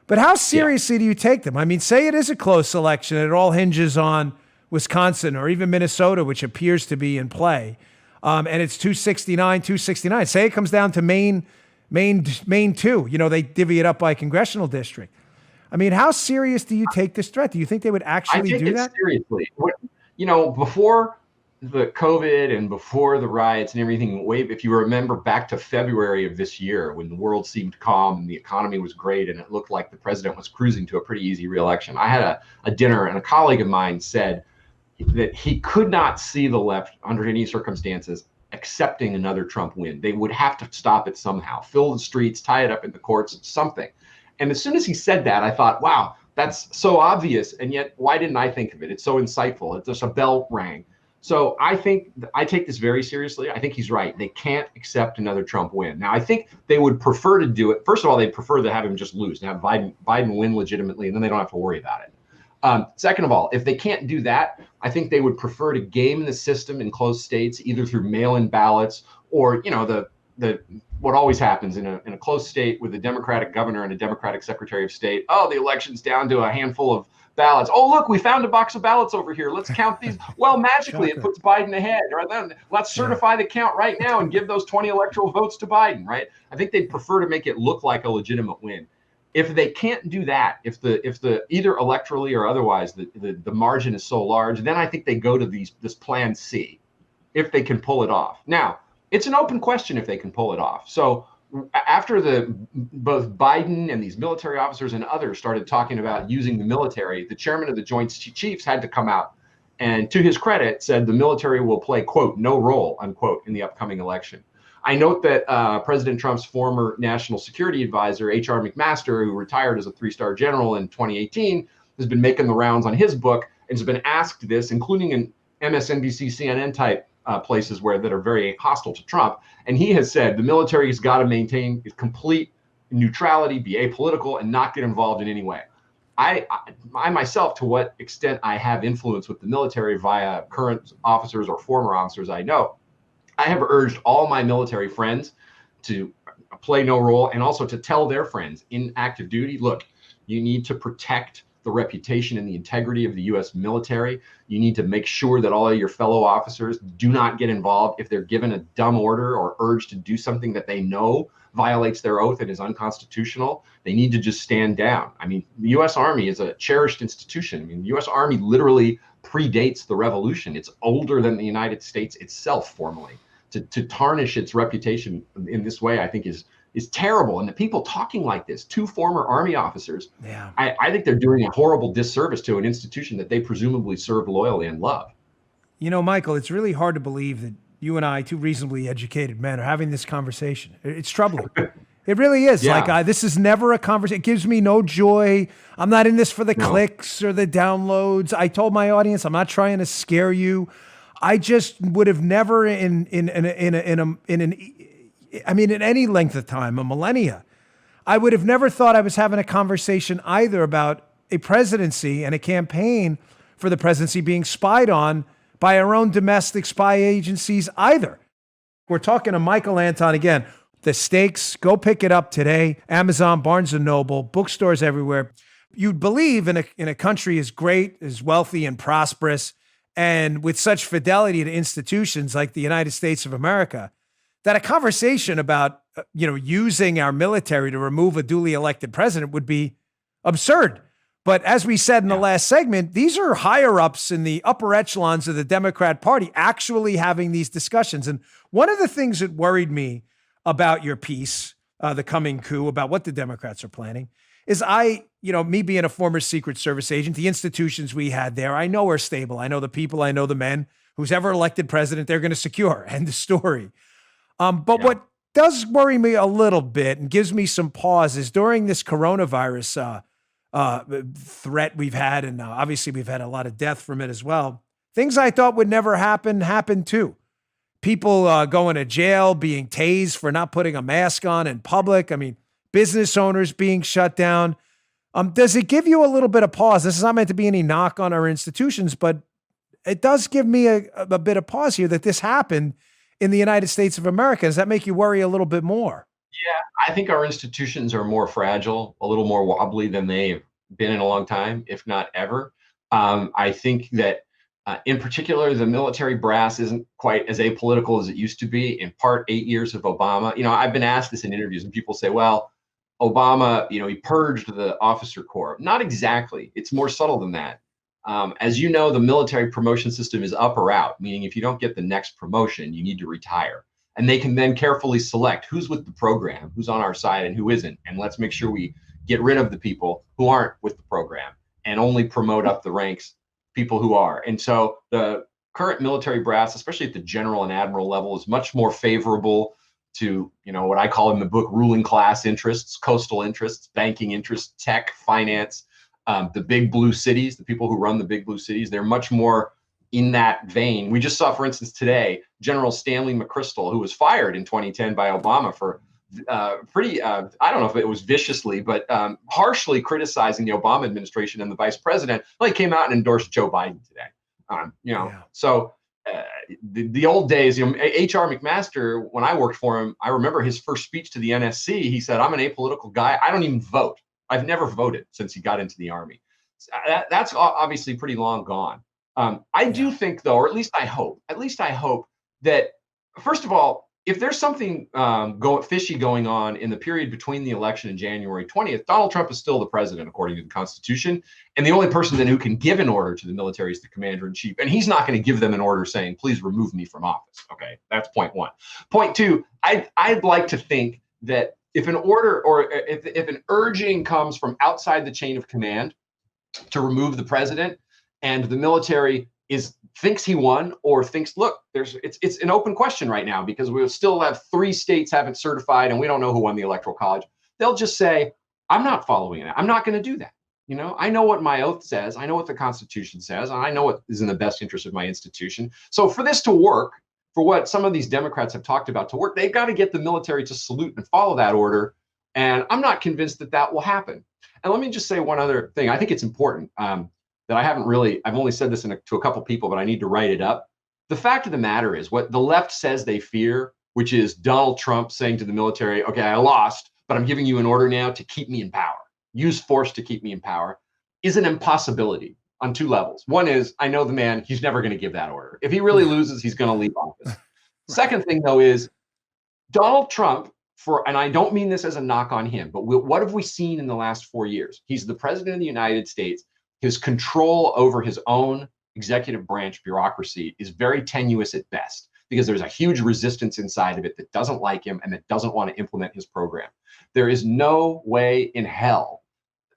But how seriously do you take them? I mean, say it is a close election and it all hinges on Wisconsin or even Minnesota, which appears to be in play, and it's 269. Say it comes down to Maine 2. They divvy it up by congressional district. I mean, how serious do you take this threat? Do you think they would actually do that? Seriously. Before the COVID and before the riots and everything, if you remember back to February of this year, when the world seemed calm and the economy was great and it looked like the president was cruising to a pretty easy reelection, I had a dinner and a colleague of mine said that he could not see the left under any circumstances accepting another Trump win. They would have to stop it somehow, fill the streets, tie it up in the courts, something. And as soon as he said that, I thought, wow, that's so obvious. And yet, why didn't I think of it? It's so insightful. It's just a bell rang. So I think I take this very seriously. I think he's right. They can't accept another Trump win. Now, I think they would prefer to do it. First of all, they'd prefer to have him just lose, to have Biden win legitimately, and then they don't have to worry about it. Second of all, if they can't do that, I think they would prefer to game the system in close states, either through mail-in ballots or, the what always happens in a close state with a Democratic governor and a Democratic Secretary of State. Oh, the election's down to a handful of ballots. Oh, look, we found a box of ballots over here. Let's count these. Well, magically, it puts Biden ahead. Right then, let's certify the count right now and give those 20 electoral votes to Biden. Right? I think they'd prefer to make it look like a legitimate win. If they can't do that, if the either electorally or otherwise the margin is so large, then I think they go to this plan C, if they can pull it off. Now, it's an open question if they can pull it off. So after both Biden and these military officers and others started talking about using the military, the chairman of the Joint Chiefs had to come out and, to his credit, said the military will play, quote, no role, unquote, in the upcoming election. I note that President Trump's former national security advisor, H.R. McMaster, who retired as a 3-star general in 2018, has been making the rounds on his book and has been asked this, including in MSNBC, CNN type places that are very hostile to Trump. And he has said the military has got to maintain complete neutrality, be apolitical, and not get involved in any way. I myself, to what extent I have influence with the military via current officers or former officers I know, I have urged all my military friends to play no role and also to tell their friends in active duty, look, you need to protect the reputation and the integrity of the U.S. military. You need to make sure that all of your fellow officers do not get involved if they're given a dumb order or urged to do something that they know violates their oath and is unconstitutional. They need to just stand down. I mean, the U.S. Army is a cherished institution. I mean, the U.S. Army literally predates the revolution. It's older than the United States itself formally. To tarnish its reputation in this way, I think is terrible. And the people talking like this, two former Army officers, Yeah. I think they're doing a horrible disservice to an institution that they presumably serve loyally and love. You know, Michael, it's really hard to believe that you and I, two reasonably educated men, are having this conversation. It's troubling. It really is. Yeah. Like, this is never a conversation. It gives me no joy. I'm not in this for the clicks or the downloads. I told my audience, I'm not trying to scare you. I just would have never in any length of time, a millennia, I would have never thought I was having a conversation either about a presidency and a campaign for the presidency being spied on by our own domestic spy agencies either. We're talking to Michael Anton again. The Stakes, go pick it up today. Amazon, Barnes & Noble, bookstores everywhere. You'd believe in a country as great, as wealthy and prosperous, and with such fidelity to institutions like the United States of America, that a conversation about using our military to remove a duly elected president would be absurd. But as we said in the last segment, these are higher ups in the upper echelons of the Democrat Party actually having these discussions. And one of the things that worried me about your piece, The Coming Coup, about what the Democrats are planning, is me being a former Secret Service agent, the institutions we had there, I know are stable. I know the people, I know the men. Who's ever elected president, they're going to secure. End of story. What does worry me a little bit and gives me some pause is during this coronavirus threat we've had, and obviously we've had a lot of death from it as well, things I thought would never happen happened too. People going to jail, being tased for not putting a mask on in public. I mean, business owners being shut down. Does it give you a little bit of pause? This is not meant to be any knock on our institutions, but it does give me a bit of pause here that this happened in the United States of America. Does that make you worry a little bit more? Yeah, I think our institutions are more fragile, a little more wobbly than they've been in a long time, if not ever. I think that in particular, the military brass isn't quite as apolitical as it used to be, in part 8 years of Obama. I've been asked this in interviews and people say, well, Obama, he purged the officer corps. Not exactly. It's more subtle than that. As you know, the military promotion system is up or out, meaning if you don't get the next promotion, you need to retire. And they can then carefully select who's with the program, who's on our side and who isn't. And let's make sure we get rid of the people who aren't with the program and only promote up the ranks people who are. And so the current military brass, especially at the general and admiral level, is much more favorable to, what I call in the book, ruling class interests, coastal interests, banking interests, tech, finance, the big blue cities, the people who run the big blue cities. They're much more in that vein. We just saw, for instance, today, General Stanley McChrystal, who was fired in 2010 by Obama for I don't know if it was viciously, but harshly criticizing the Obama administration and the vice president. Well, he came out and endorsed Joe Biden today. So the old days, H.R. McMaster, when I worked for him, I remember his first speech to the NSC. He said, I'm an apolitical guy. I don't even vote. I've never voted since he got into the Army. That's obviously pretty long gone. I do think, though, or at least I hope that, first of all, if there's something fishy going on in the period between the election and January 20th, Donald Trump is still the president, according to the Constitution. And the only person then who can give an order to the military is the commander in chief. And he's not going to give them an order saying, please remove me from office. Okay, that's point one. Point two, I'd like to think that if an order or if an urging comes from outside the chain of command to remove the president, and the military thinks he won or thinks, look, it's an open question right now because we still have 3 states haven't certified and we don't know who won the Electoral College. They'll just say, I'm not following it. I'm not going to do that. I know what my oath says. I know what the Constitution says. And I know what is in the best interest of my institution. So for this to work, for what some of these Democrats have talked about to work, they've got to get the military to salute and follow that order. And I'm not convinced that will happen. And let me just say one other thing. I think it's important. That I've only said this to a couple people, but I need to write it up. The fact of the matter is what the left says they fear, which is Donald Trump saying to the military, okay, I lost, but I'm giving you an order now to keep me in power, use force to keep me in power, is an impossibility on 2 levels. One is, I know the man, he's never going to give that order. If he really loses, he's going to leave office. Second thing, though, is Donald Trump, and I don't mean this as a knock on him, but what have we seen in the last 4 years? He's the president of the United States. His control over his own executive branch bureaucracy is very tenuous at best, because there's a huge resistance inside of it that doesn't like him and that doesn't want to implement his program. There is no way in hell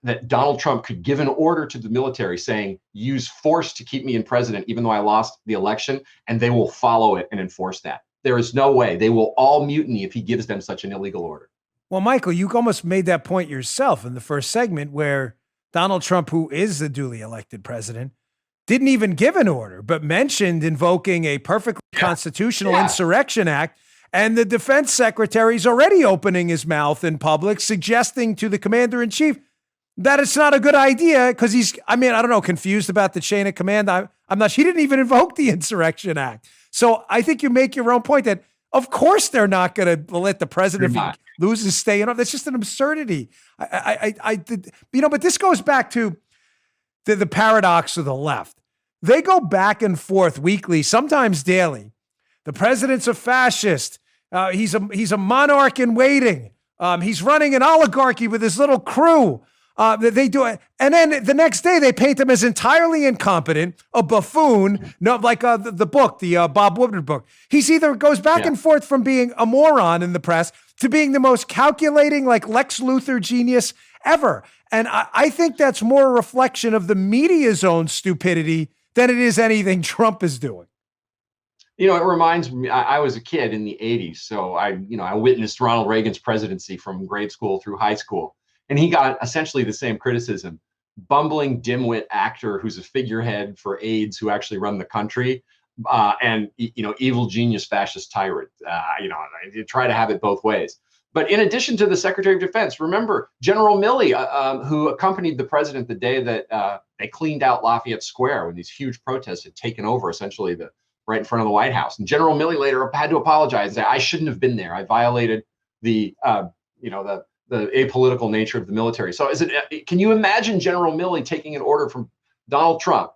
that Donald Trump could give an order to the military saying, use force to keep me in president, even though I lost the election, and they will follow it and enforce that. There is no way. They will all mutiny if he gives them such an illegal order. Well, Michael, you almost made that point yourself in the first segment, where Donald Trump, who is the duly elected president, didn't even give an order, but mentioned invoking a perfectly constitutional Insurrection Act. And the defense secretary's already opening his mouth in public, suggesting to the commander in chief that it's not a good idea, because he's, I don't know, confused about the chain of command. I'm not, he didn't even invoke the Insurrection Act. So I think you make your own point that, of course, they're not going to let the president, if he loses, stay in office. That's just an absurdity. But this goes back to the paradox of the left. They go back and forth weekly, sometimes daily. The president's a fascist. He's a monarch in waiting. He's running an oligarchy with his little crew. They do it, and then the next day they paint him as entirely incompetent, a buffoon. No, like the book, the Bob Woodward book. He's either goes back and forth from being a moron in the press to being the most calculating, like Lex Luthor genius ever. And I think that's more a reflection of the media's own stupidity than it is anything Trump is doing. It reminds me, I was a kid in the 80s. So I witnessed Ronald Reagan's presidency from grade school through high school. And he got essentially the same criticism. Bumbling dimwit actor who's a figurehead for aides who actually run the country, and evil genius fascist tyrant. You try to have it both ways. But in addition to the Secretary of Defense, remember General Milley, who accompanied the president the day that they cleaned out Lafayette Square when these huge protests had taken over essentially right in front of the White House. And General Milley later had to apologize and say, I shouldn't have been there. I violated the apolitical nature of the military. So can you imagine General Milley taking an order from Donald Trump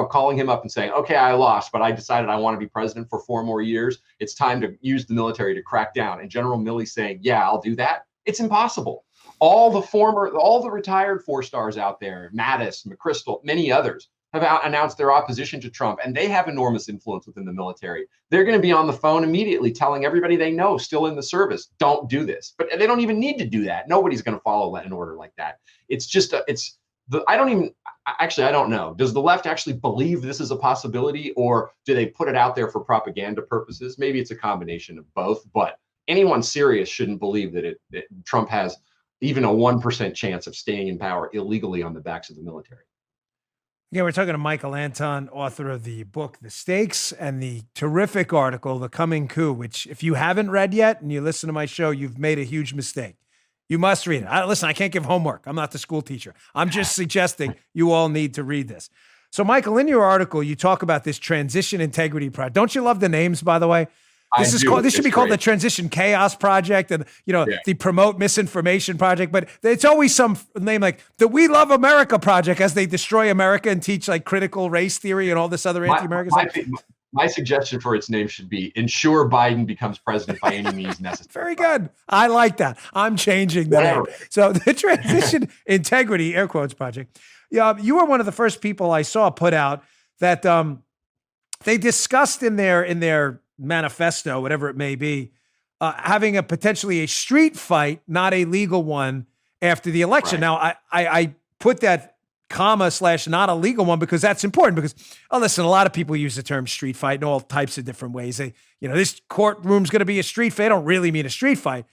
calling him up and saying, okay, I lost, but I decided I want to be president for 4 more years. It's time to use the military to crack down. And General Milley saying, yeah, I'll do that. It's impossible. All the retired 4-stars out there, Mattis, McChrystal, many others, have announced their opposition to Trump, and they have enormous influence within the military. They're going to be on the phone immediately telling everybody they know still in the service, don't do this. But they don't even need to do that. Nobody's going to follow an order like that. It's just, I don't know. Does the left actually believe this is a possibility, or do they put it out there for propaganda purposes? Maybe it's a combination of both, but anyone serious shouldn't believe that Trump has even a 1% chance of staying in power illegally on the backs of the military. Yeah, we're talking to Michael Anton, author of the book, The Stakes, and the terrific article, The Coming Coup, which if you haven't read yet and you listen to my show, you've made a huge mistake. You must read it. Listen, I can't give homework. I'm not the school teacher. I'm just suggesting you all need to read this. So, Michael, in your article, you talk about this Transition Integrity Project. Don't you love the names, by the way? This should be called the Transition Chaos Project, and the Promote Misinformation Project. But it's always some name like the We Love America Project, as they destroy America and teach like critical race theory and all this other anti-American stuff. My suggestion for its name should be Ensure Biden Becomes President by Any Means Necessary. Very good. I like that. I'm changing the name. So the Transition Integrity, air quotes, Project. Yeah, you were one of the first people I saw put out that they discussed in their manifesto, whatever it may be, having potentially a street fight, not a legal one, after the election. Right. Now, I put that comma / not a legal one because that's important, because, listen, a lot of people use the term street fight in all types of different ways. This courtroom's going to be a street fight. They don't really mean a street fight.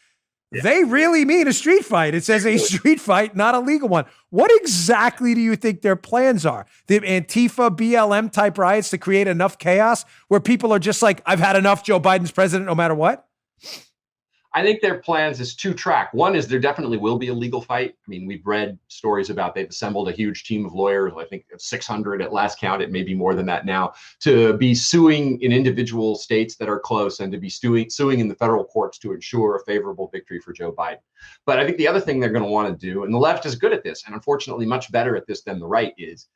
Yeah. They really mean a street fight. It says a street fight, not a legal one. What exactly do you think their plans are? The Antifa, BLM type riots to create enough chaos where people are just like, I've had enough, Joe Biden's president no matter what? I think their plans is 2-track. One is there definitely will be a legal fight. I mean, we've read stories about they've assembled a huge team of lawyers, I think 600 at last count, it may be more than that now, to be suing in individual states that are close and to be suing in the federal courts to ensure a favorable victory for Joe Biden. But I think the other thing they're going to want to do, and the left is good at this, and unfortunately much better at this than the right is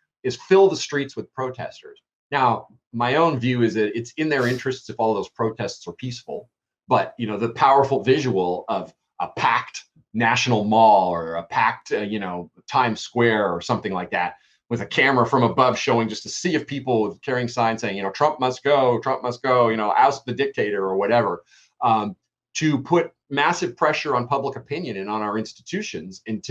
fill the streets with protesters. Now, my own view is that it's in their interests if all those protests are peaceful. But, the powerful visual of a packed National Mall or a packed, Times Square or something like that with a camera from above showing just a sea of people carrying signs saying, Trump must go, oust the dictator or whatever, to put massive pressure on public opinion and on our institutions and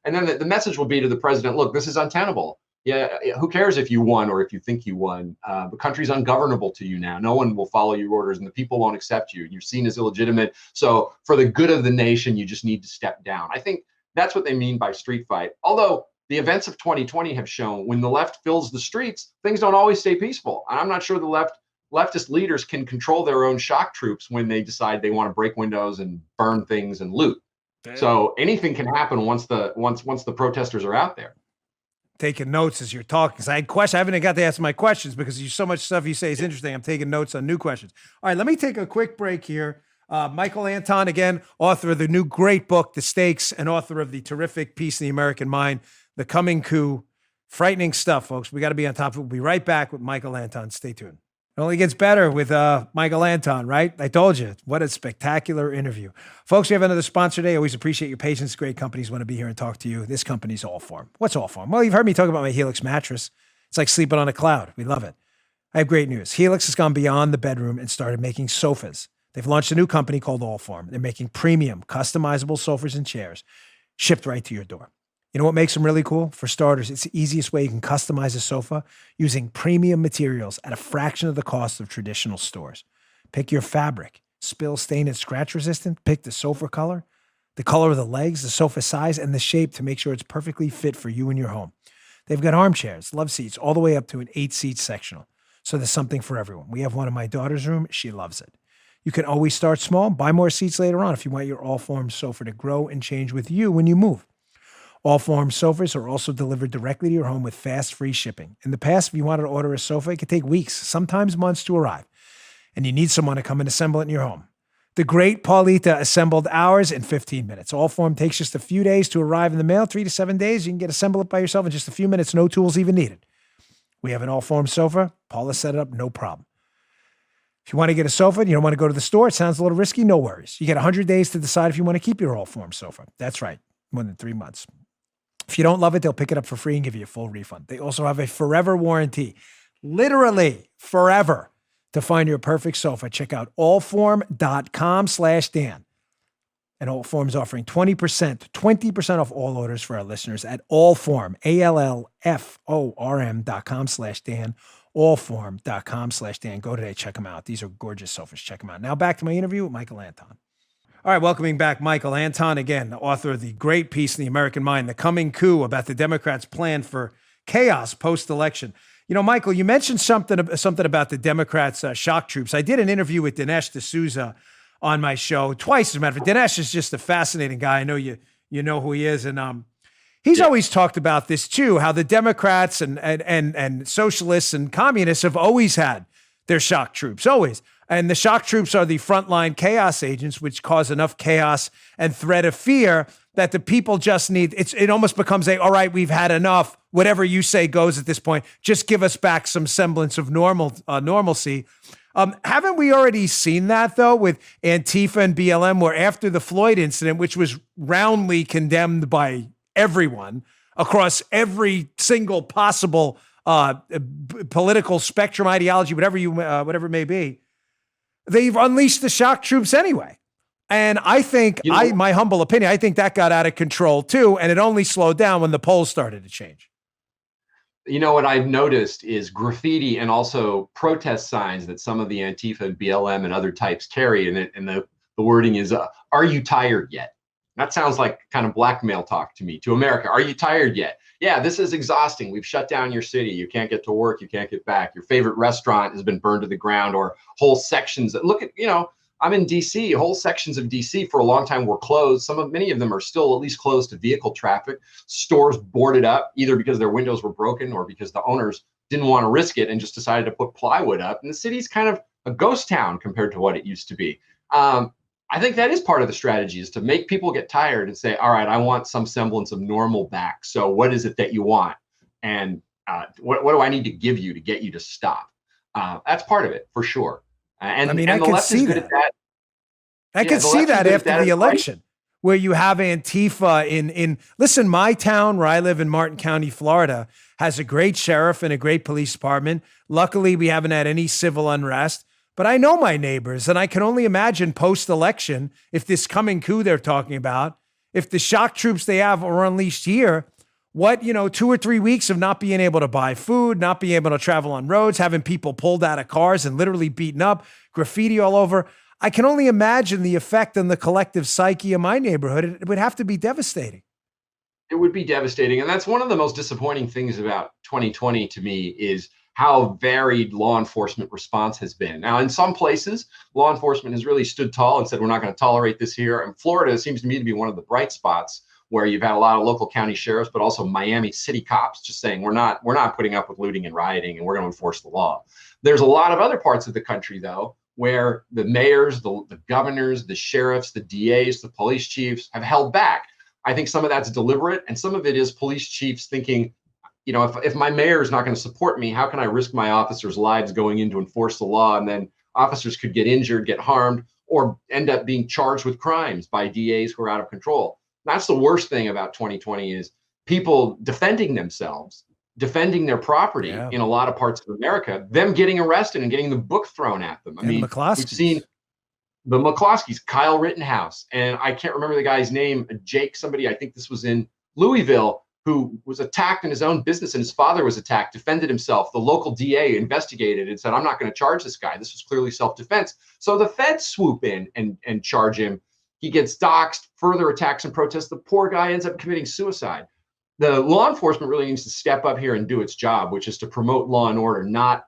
then the message will be to the president, look, this is untenable. Yeah, who cares if you won or if you think you won? The country's ungovernable to you now. No one will follow your orders and the people won't accept you. You're seen as illegitimate. So for the good of the nation, you just need to step down. I think that's what they mean by street fight. Although the events of 2020 have shown when the left fills the streets, things don't always stay peaceful. And I'm not sure the leftist leaders can control their own shock troops when they decide they want to break windows and burn things and loot. So anything can happen once the protesters are out there. Taking notes as you're talking, because I had questions. I haven't got to ask my questions because there's so much stuff you say is interesting. I'm taking notes on new questions. All right, let me take a quick break here. Michael Anton, again, author of the new great book, The Stakes, and author of the terrific piece in the American Mind, The Coming Coup. Frightening stuff, folks. We got to be on top of it. We'll be right back with Michael Anton. Stay tuned. It only gets better with Michael Anton, right? I told you. What a spectacular interview. Folks, we have another sponsor today. Always appreciate your patience. Great companies want to be here and talk to you. This company's Allform. What's Allform? Well, you've heard me talk about my Helix mattress. It's like sleeping on a cloud. We love it. I have great news. Helix has gone beyond the bedroom and started making sofas. They've launched a new company called Allform. They're making premium, customizable sofas and chairs shipped right to your door. You know what makes them really cool? For starters, it's the easiest way you can customize a sofa using premium materials at a fraction of the cost of traditional stores. Pick your fabric, spill, stain, and scratch resistant. Pick the sofa color, the color of the legs, the sofa size, and the shape to make sure it's perfectly fit for you and your home. They've got armchairs, love seats, all the way up to an 8-seat sectional. So there's something for everyone. We have one in my daughter's room. She loves it. You can always start small, buy more seats later on if you want your Allform sofa to grow and change with you when you move. Allform sofas are also delivered directly to your home with fast, free shipping. In the past, if you wanted to order a sofa, it could take weeks, sometimes months to arrive. And you need someone to come and assemble it in your home. The great Paulita assembled ours in 15 minutes. Allform takes just a few days to arrive in the mail, 3 to 7 days. You can assemble it by yourself in just a few minutes, no tools even needed. We have an Allform sofa. Paula set it up, no problem. If you want to get a sofa and you don't want to go to the store, it sounds a little risky, no worries. You get 100 days to decide if you want to keep your Allform sofa. That's right, more than 3 months. If you don't love it, they'll pick it up for free and give you a full refund. They also have a forever warranty, literally forever. To find your perfect sofa, check out allform.com/Dan. And Allform's offering 20% off all orders for our listeners at Allform, ALLFORM.com/Dan, allform.com/Dan. Go today, check them out. These are gorgeous sofas. Check them out. Now back to my interview with Michael Anton. All right, welcoming back Michael Anton, again, the author of the great piece in the American Mind, The Coming Coup, about the Democrats' plan for chaos post-election. You know, Michael, you mentioned something about the Democrats' shock troops. I did an interview with Dinesh D'Souza on my show twice, as a matter of fact. Dinesh is just a fascinating guy. I know you know who he is, and he's always talked about this too, how the Democrats and socialists and communists have always had their shock troops, always. And the shock troops are the frontline chaos agents, which cause enough chaos and threat of fear that the people just need. It almost becomes all right, we've had enough. Whatever you say goes at this point. Just give us back some semblance of normalcy. Haven't we already seen that, though, with Antifa and BLM, where after the Floyd incident, which was roundly condemned by everyone across every single possible political spectrum, ideology, whatever it may be, they've unleashed the shock troops anyway. And I think, my humble opinion, I think that got out of control too, and it only slowed down when the polls started to change. You know, what I've noticed is graffiti and also protest signs that some of the Antifa and BLM and other types carry, and the wording is, are you tired yet? That sounds like kind of blackmail talk to me, to America. Are you tired yet? Yeah, this is exhausting. We've shut down your city. You can't get to work. You can't get back. Your favorite restaurant has been burned to the ground, or whole sections. Look at, I'm in DC. Whole sections of DC for a long time were closed. Many of them are still at least closed to vehicle traffic. Stores boarded up, either because their windows were broken or because the owners didn't want to risk it and just decided to put plywood up. And the city's kind of a ghost town compared to what it used to be. I think that is part of the strategy, is to make people get tired and say, all right, I want some semblance of normal back. So what is it that you want? And what do I need to give you to get you to stop? That's part of it, for sure. And the left is good at that. I could see that after the election, where you have Antifa listen, my town where I live in Martin County, Florida, has a great sheriff and a great police department. Luckily, we haven't had any civil unrest, but I know my neighbors, and I can only imagine post-election, if this coming coup they're talking about, if the shock troops they have are unleashed here, what, 2 or 3 weeks of not being able to buy food, not being able to travel on roads, having people pulled out of cars and literally beaten up, graffiti all over. I can only imagine the effect on the collective psyche of my neighborhood. It would have to be devastating. It would be devastating. And that's one of the most disappointing things about 2020 to me is how varied law enforcement response has been. Now, in some places, law enforcement has really stood tall and said, we're not going to tolerate this here. And Florida seems to me to be one of the bright spots where you've had a lot of local county sheriffs, but also Miami city cops just saying, we're not putting up with looting and rioting, and we're going to enforce the law. There's a lot of other parts of the country, though, where the mayors, the governors, the sheriffs, the DAs, the police chiefs have held back. I think some of that's deliberate, and some of it is police chiefs thinking, if my mayor is not going to support me, how can I risk my officers' lives going in to enforce the law? And then officers could get injured, get harmed, or end up being charged with crimes by DAs who are out of control. That's the worst thing about 2020 is people defending themselves, defending their property in a lot of parts of America, them getting arrested and getting the book thrown at them. I mean, we've seen the McCloskeys, Kyle Rittenhouse, and I can't remember the guy's name, Jake, somebody, I think this was in Louisville, who was attacked in his own business and his father was attacked, defended himself. The local DA investigated and said, I'm not going to charge this guy. This was clearly self-defense. So the feds swoop in and charge him. He gets doxxed, further attacks and protests. The poor guy ends up committing suicide. The law enforcement really needs to step up here and do its job, which is to promote law and order, not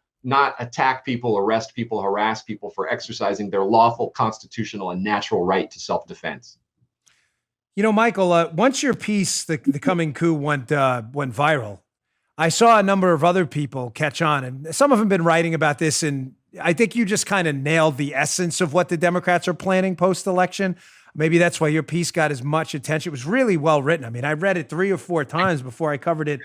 attack people, arrest people, harass people for exercising their lawful, constitutional, and natural right to self-defense. Michael, once your piece, the Coming Coup, went viral, I saw a number of other people catch on, and some of them have been writing about this, and I think you just kind of nailed the essence of what the Democrats are planning post-election. Maybe that's why your piece got as much attention. It was really well written. I mean, I read it 3 or 4 times before I covered it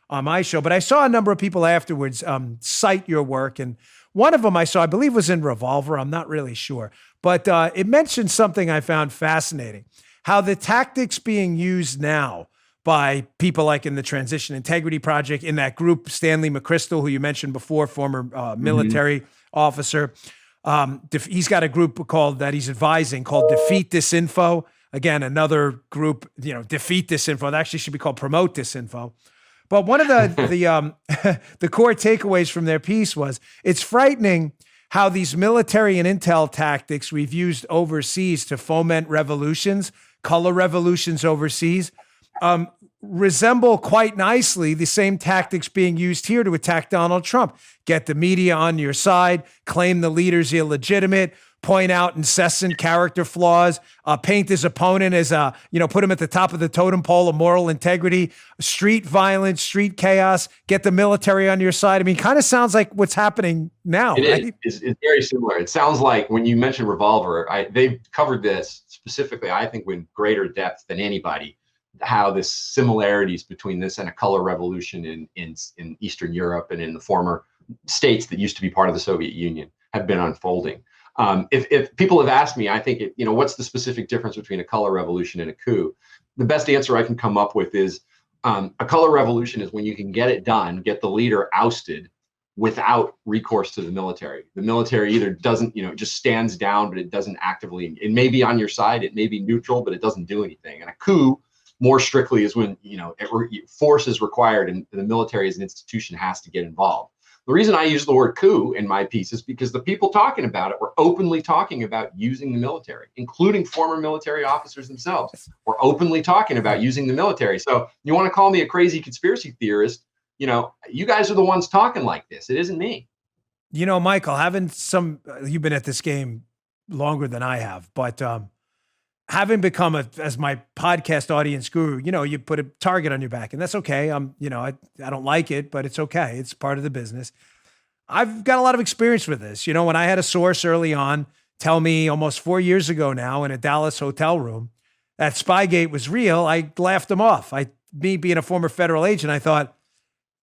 on my show, but I saw a number of people afterwards cite your work, and one of them I saw, I believe, was in Revolver. I'm not really sure, but it mentioned something I found fascinating, how the tactics being used now by people like in the Transition Integrity Project, in that group, Stanley McChrystal, who you mentioned before, former military officer. He's got a group that he's advising called Defeat Disinfo. Again, another group, Defeat Disinfo. It actually should be called Promote Disinfo. But one of the core takeaways from their piece was it's frightening how these military and intel tactics we've used overseas to foment revolutions, color revolutions overseas, resemble quite nicely the same tactics being used here to attack Donald Trump. Get the media on your side, claim the leader's illegitimate, point out incessant character flaws, paint his opponent as put him at the top of the totem pole of moral integrity, street violence, street chaos, get the military on your side. I mean, kind of sounds like what's happening now, right? It's very similar. It sounds like when you mentioned Revolver, they've covered this specifically, I think, with greater depth than anybody, how the similarities between this and a color revolution in Eastern Europe and in the former states that used to be part of the Soviet Union have been unfolding. If people have asked me, I think, what's the specific difference between a color revolution and a coup? The best answer I can come up with is a color revolution is when you can get it done, get the leader ousted without recourse to the military. The military either doesn't, just stands down, but it doesn't actively, it may be on your side, it may be neutral, but it doesn't do anything. And a coup, more strictly, is when, force is required and the military as an institution has to get involved. The reason I use the word coup in my piece is because the people talking about it were openly talking about using the military, including former military officers themselves, were openly talking about using the military. So you want to call me a crazy conspiracy theorist? You guys are the ones talking like this. It isn't me. Michael, you've been at this game longer than I have, but having become as my podcast audience guru, you put a target on your back, and that's okay. I don't like it, but it's okay. It's part of the business. I've got a lot of experience with this. When I had a source early on tell me almost 4 years ago now in a Dallas hotel room that Spygate was real, I laughed him off. Me being a former federal agent, I thought,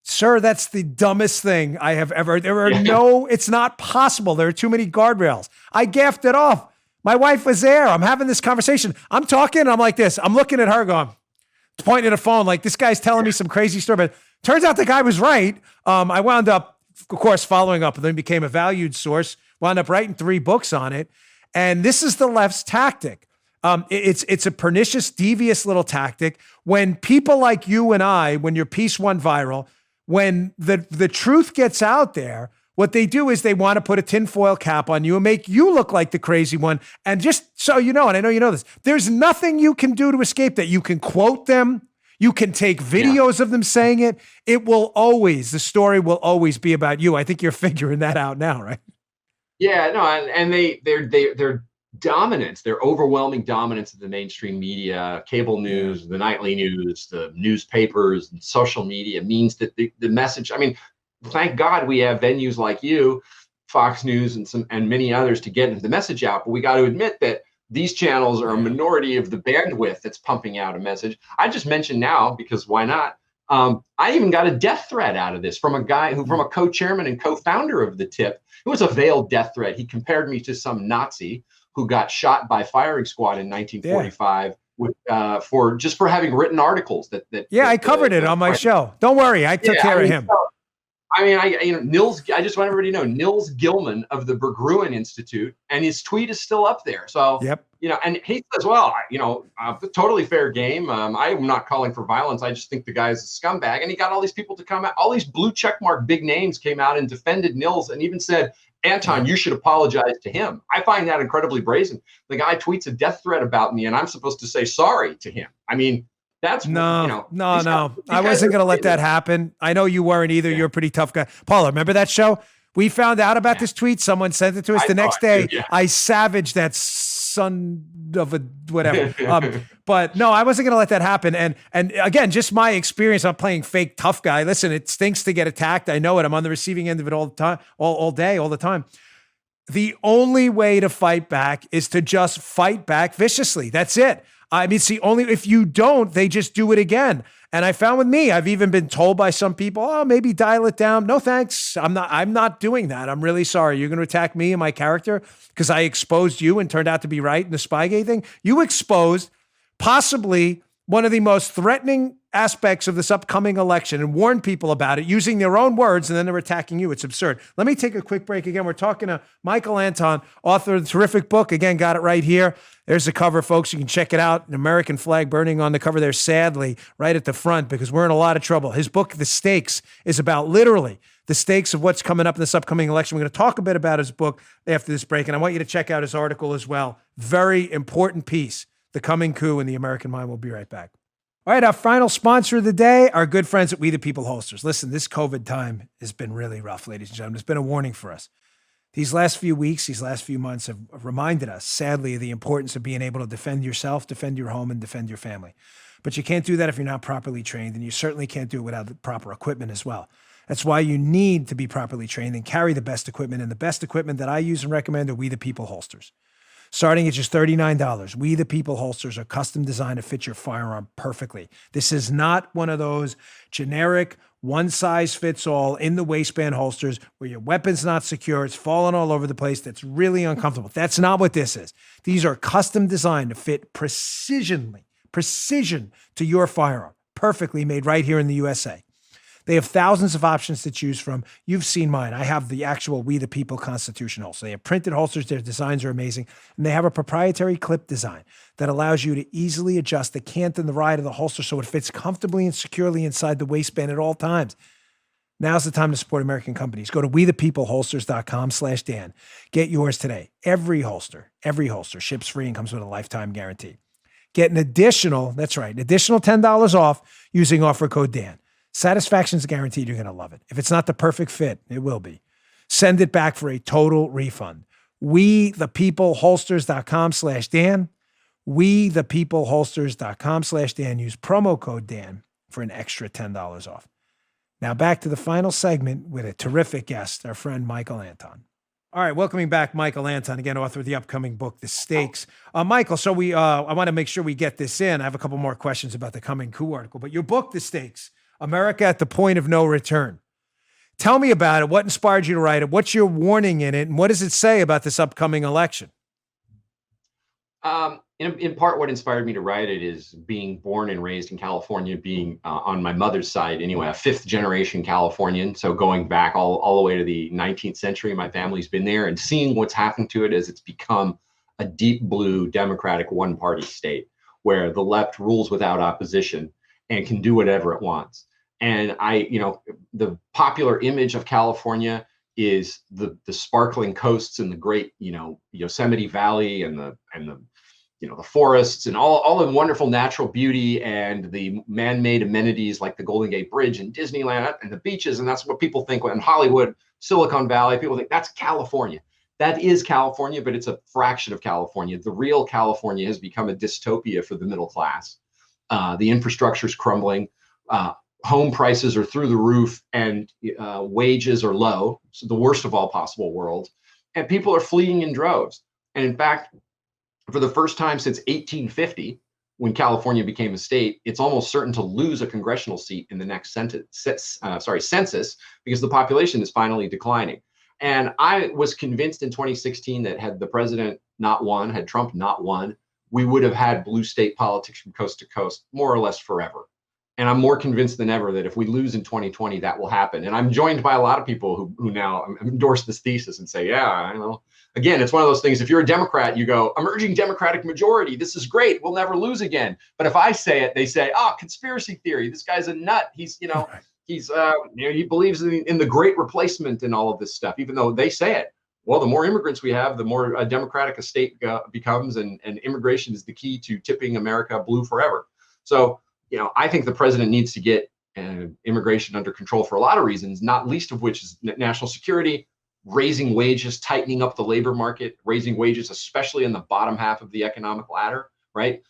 sir, that's the dumbest thing I have ever. It's not possible. There are too many guardrails. I gaffed it off. My wife was there. I'm having this conversation. I'm talking. I'm like this. I'm looking at her going, pointing at a phone like this guy's telling me some crazy story. But turns out the guy was right. I wound up, of course, following up and then became a valued source, wound up writing 3 books on it. And this is the left's tactic. It's a pernicious, devious little tactic. When people like you and I, when your piece went viral, when the truth gets out there, what they do is they want to put a tinfoil cap on you and make you look like the crazy one. And just so you know, and I know you know this, there's nothing you can do to escape that. You can quote them. You can take videos of them saying it. The story will always be about you. I think you're figuring that out now, right? Yeah, no, and their dominance, their overwhelming dominance of the mainstream media, cable news, the nightly news, the newspapers, and social media means that the message, I mean, thank God we have venues like you, Fox News, and many others to get the message out. But we got to admit that these channels are a minority of the bandwidth that's pumping out a message. I just mentioned now, because why not? I even got a death threat out of this from a guy from a co-chairman and co-founder of the Tip. It was a veiled death threat. He compared me to some Nazi who got shot by firing squad in 1945 for having written articles I covered it on my show. Don't worry, I took care of him. So, Nils, I just want everybody to know Nils Gilman of the Berggruen Institute, and his tweet is still up there. So, and he says, well, totally fair game. I'm not calling for violence. I just think the guy's a scumbag. And he got all these people to come out. All these blue checkmark big names came out and defended Nils and even said, Anton, you should apologize to him. I find that incredibly brazen. The guy tweets a death threat about me, and I'm supposed to say sorry to him. I mean, that's no. I wasn't going to let that happen. I know you weren't either. You're a pretty tough guy. Parler, remember that show? We found out about this tweet. Someone sent it to us. The next day, I savaged that son of a whatever. But no, I wasn't going to let that happen. And again, just my experience. I'm playing fake tough guy. Listen, it stinks to get attacked. I know it. I'm on the receiving end of it all the time, all day, all the time. The only way to fight back is to just fight back viciously. That's it. I mean, it's the only, if you don't, they just do it again. And I found with me, I've even been told by some people, oh, maybe dial it down. No, thanks. I'm not doing that. I'm really sorry. You're going to attack me and my character because I exposed you and turned out to be right in the Spygate thing. You exposed possibly one of the most threatening aspects of this upcoming election and warned people about it using their own words, and then they're attacking you. It's absurd. Let me take a quick break. Again, we're talking to Michael Anton, author of the terrific book. Again, got it right here. There's the cover, folks. You can check it out. An American flag burning on the cover there, sadly, right at the front, because we're in a lot of trouble. His book, The Stakes, is about literally the stakes of what's coming up in this upcoming election. We're going to talk a bit about his book after this break, and I want you to check out his article as well. Very important piece, The Coming Coup in the American Mind. We'll be right back. All right, our final sponsor of the day, our good friends at We the People Holsters. Listen, this COVID time has been really rough, ladies and gentlemen. It's been a warning for us. These last few weeks, these last few months have reminded us, sadly, of the importance of being able to defend yourself, defend your home, and defend your family. But you can't do that if you're not properly trained, and you certainly can't do it without the proper equipment as well. That's why you need to be properly trained and carry the best equipment. And the best equipment that I use and recommend are We the People holsters. Starting at just $39, We the People holsters are custom designed to fit your firearm perfectly. This is not one of those generic one-size-fits-all in the waistband holsters where your weapon's not secure, it's falling all over the place, that's really uncomfortable. That's not what this is. These are custom designed to fit precision to your firearm, perfectly made right here in the USA. They have thousands of options to choose from. You've seen mine. I have the actual We the People Constitution holster. They have printed holsters. Their designs are amazing. And they have a proprietary clip design that allows you to easily adjust the cant and the ride of the holster so it fits comfortably and securely inside the waistband at all times. Now's the time to support American companies. Go to wethepeopleholsters.com/Dan. Get yours today. Every holster ships free and comes with a lifetime guarantee. Get an additional $10 off using offer code Dan. Satisfaction's guaranteed. You're going to love it. If it's not the perfect fit, it will be. Send it back for a total refund. wethepeopleholsters.com/Dan. wethepeopleholsters.com/Dan. Use promo code Dan for an extra $10 off. Now back to the final segment with a terrific guest, our friend Michael Anton. All right, welcoming back Michael Anton, again, author of the upcoming book, The Stakes. Michael, so I want to make sure we get this in. I have a couple more questions about the Coming Coup article, but your book, The Stakes, America at the Point of No Return. Tell me about it. What inspired you to write it? What's your warning in it? And what does it say about this upcoming election? In part, what inspired me to write it is being born and raised in California, being on my mother's side anyway, a fifth generation Californian. So going back all the way to the 19th century, my family's been there, and seeing what's happened to it as it's become a deep blue Democratic one-party state where the left rules without opposition and can do whatever it wants. And the popular image of California is the sparkling coasts and the great, Yosemite Valley and the forests and all the wonderful natural beauty and the man-made amenities like the Golden Gate Bridge and Disneyland and the beaches. And that's what people think when Hollywood, Silicon Valley, people think that's California. That is California, but it's a fraction of California. The real California has become a dystopia for the middle class. The infrastructure is crumbling. Home prices are through the roof, and wages are low. So the worst of all possible worlds. And people are fleeing in droves. And in fact, for the first time since 1850, when California became a state, it's almost certain to lose a congressional seat in the next census because the population is finally declining. And I was convinced in 2016 that had the president not won, had Trump not won, we would have had blue state politics from coast to coast, more or less forever. And I'm more convinced than ever that if we lose in 2020, that will happen. And I'm joined by a lot of people who now endorse this thesis and say, yeah, again, it's one of those things. If you're a Democrat, you go, emerging Democratic majority. This is great. We'll never lose again. But if I say it, they say, conspiracy theory. This guy's a nut. He's he believes in the great replacement and all of this stuff, even though they say it. Well, the more immigrants we have, the more democratic a state becomes, and immigration is the key to tipping America blue forever. So, I think the president needs to get immigration under control for a lot of reasons, not least of which is national security, raising wages, tightening up the labor market, raising wages, especially in the bottom half of the economic ladder, right?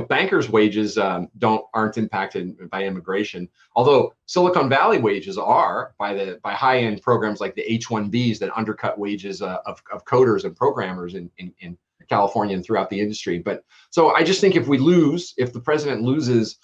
Bankers' wages aren't impacted by immigration, although Silicon Valley wages are by high-end programs like the H-1Bs that undercut wages of coders and programmers in California and throughout the industry. But so I just think if the president loses,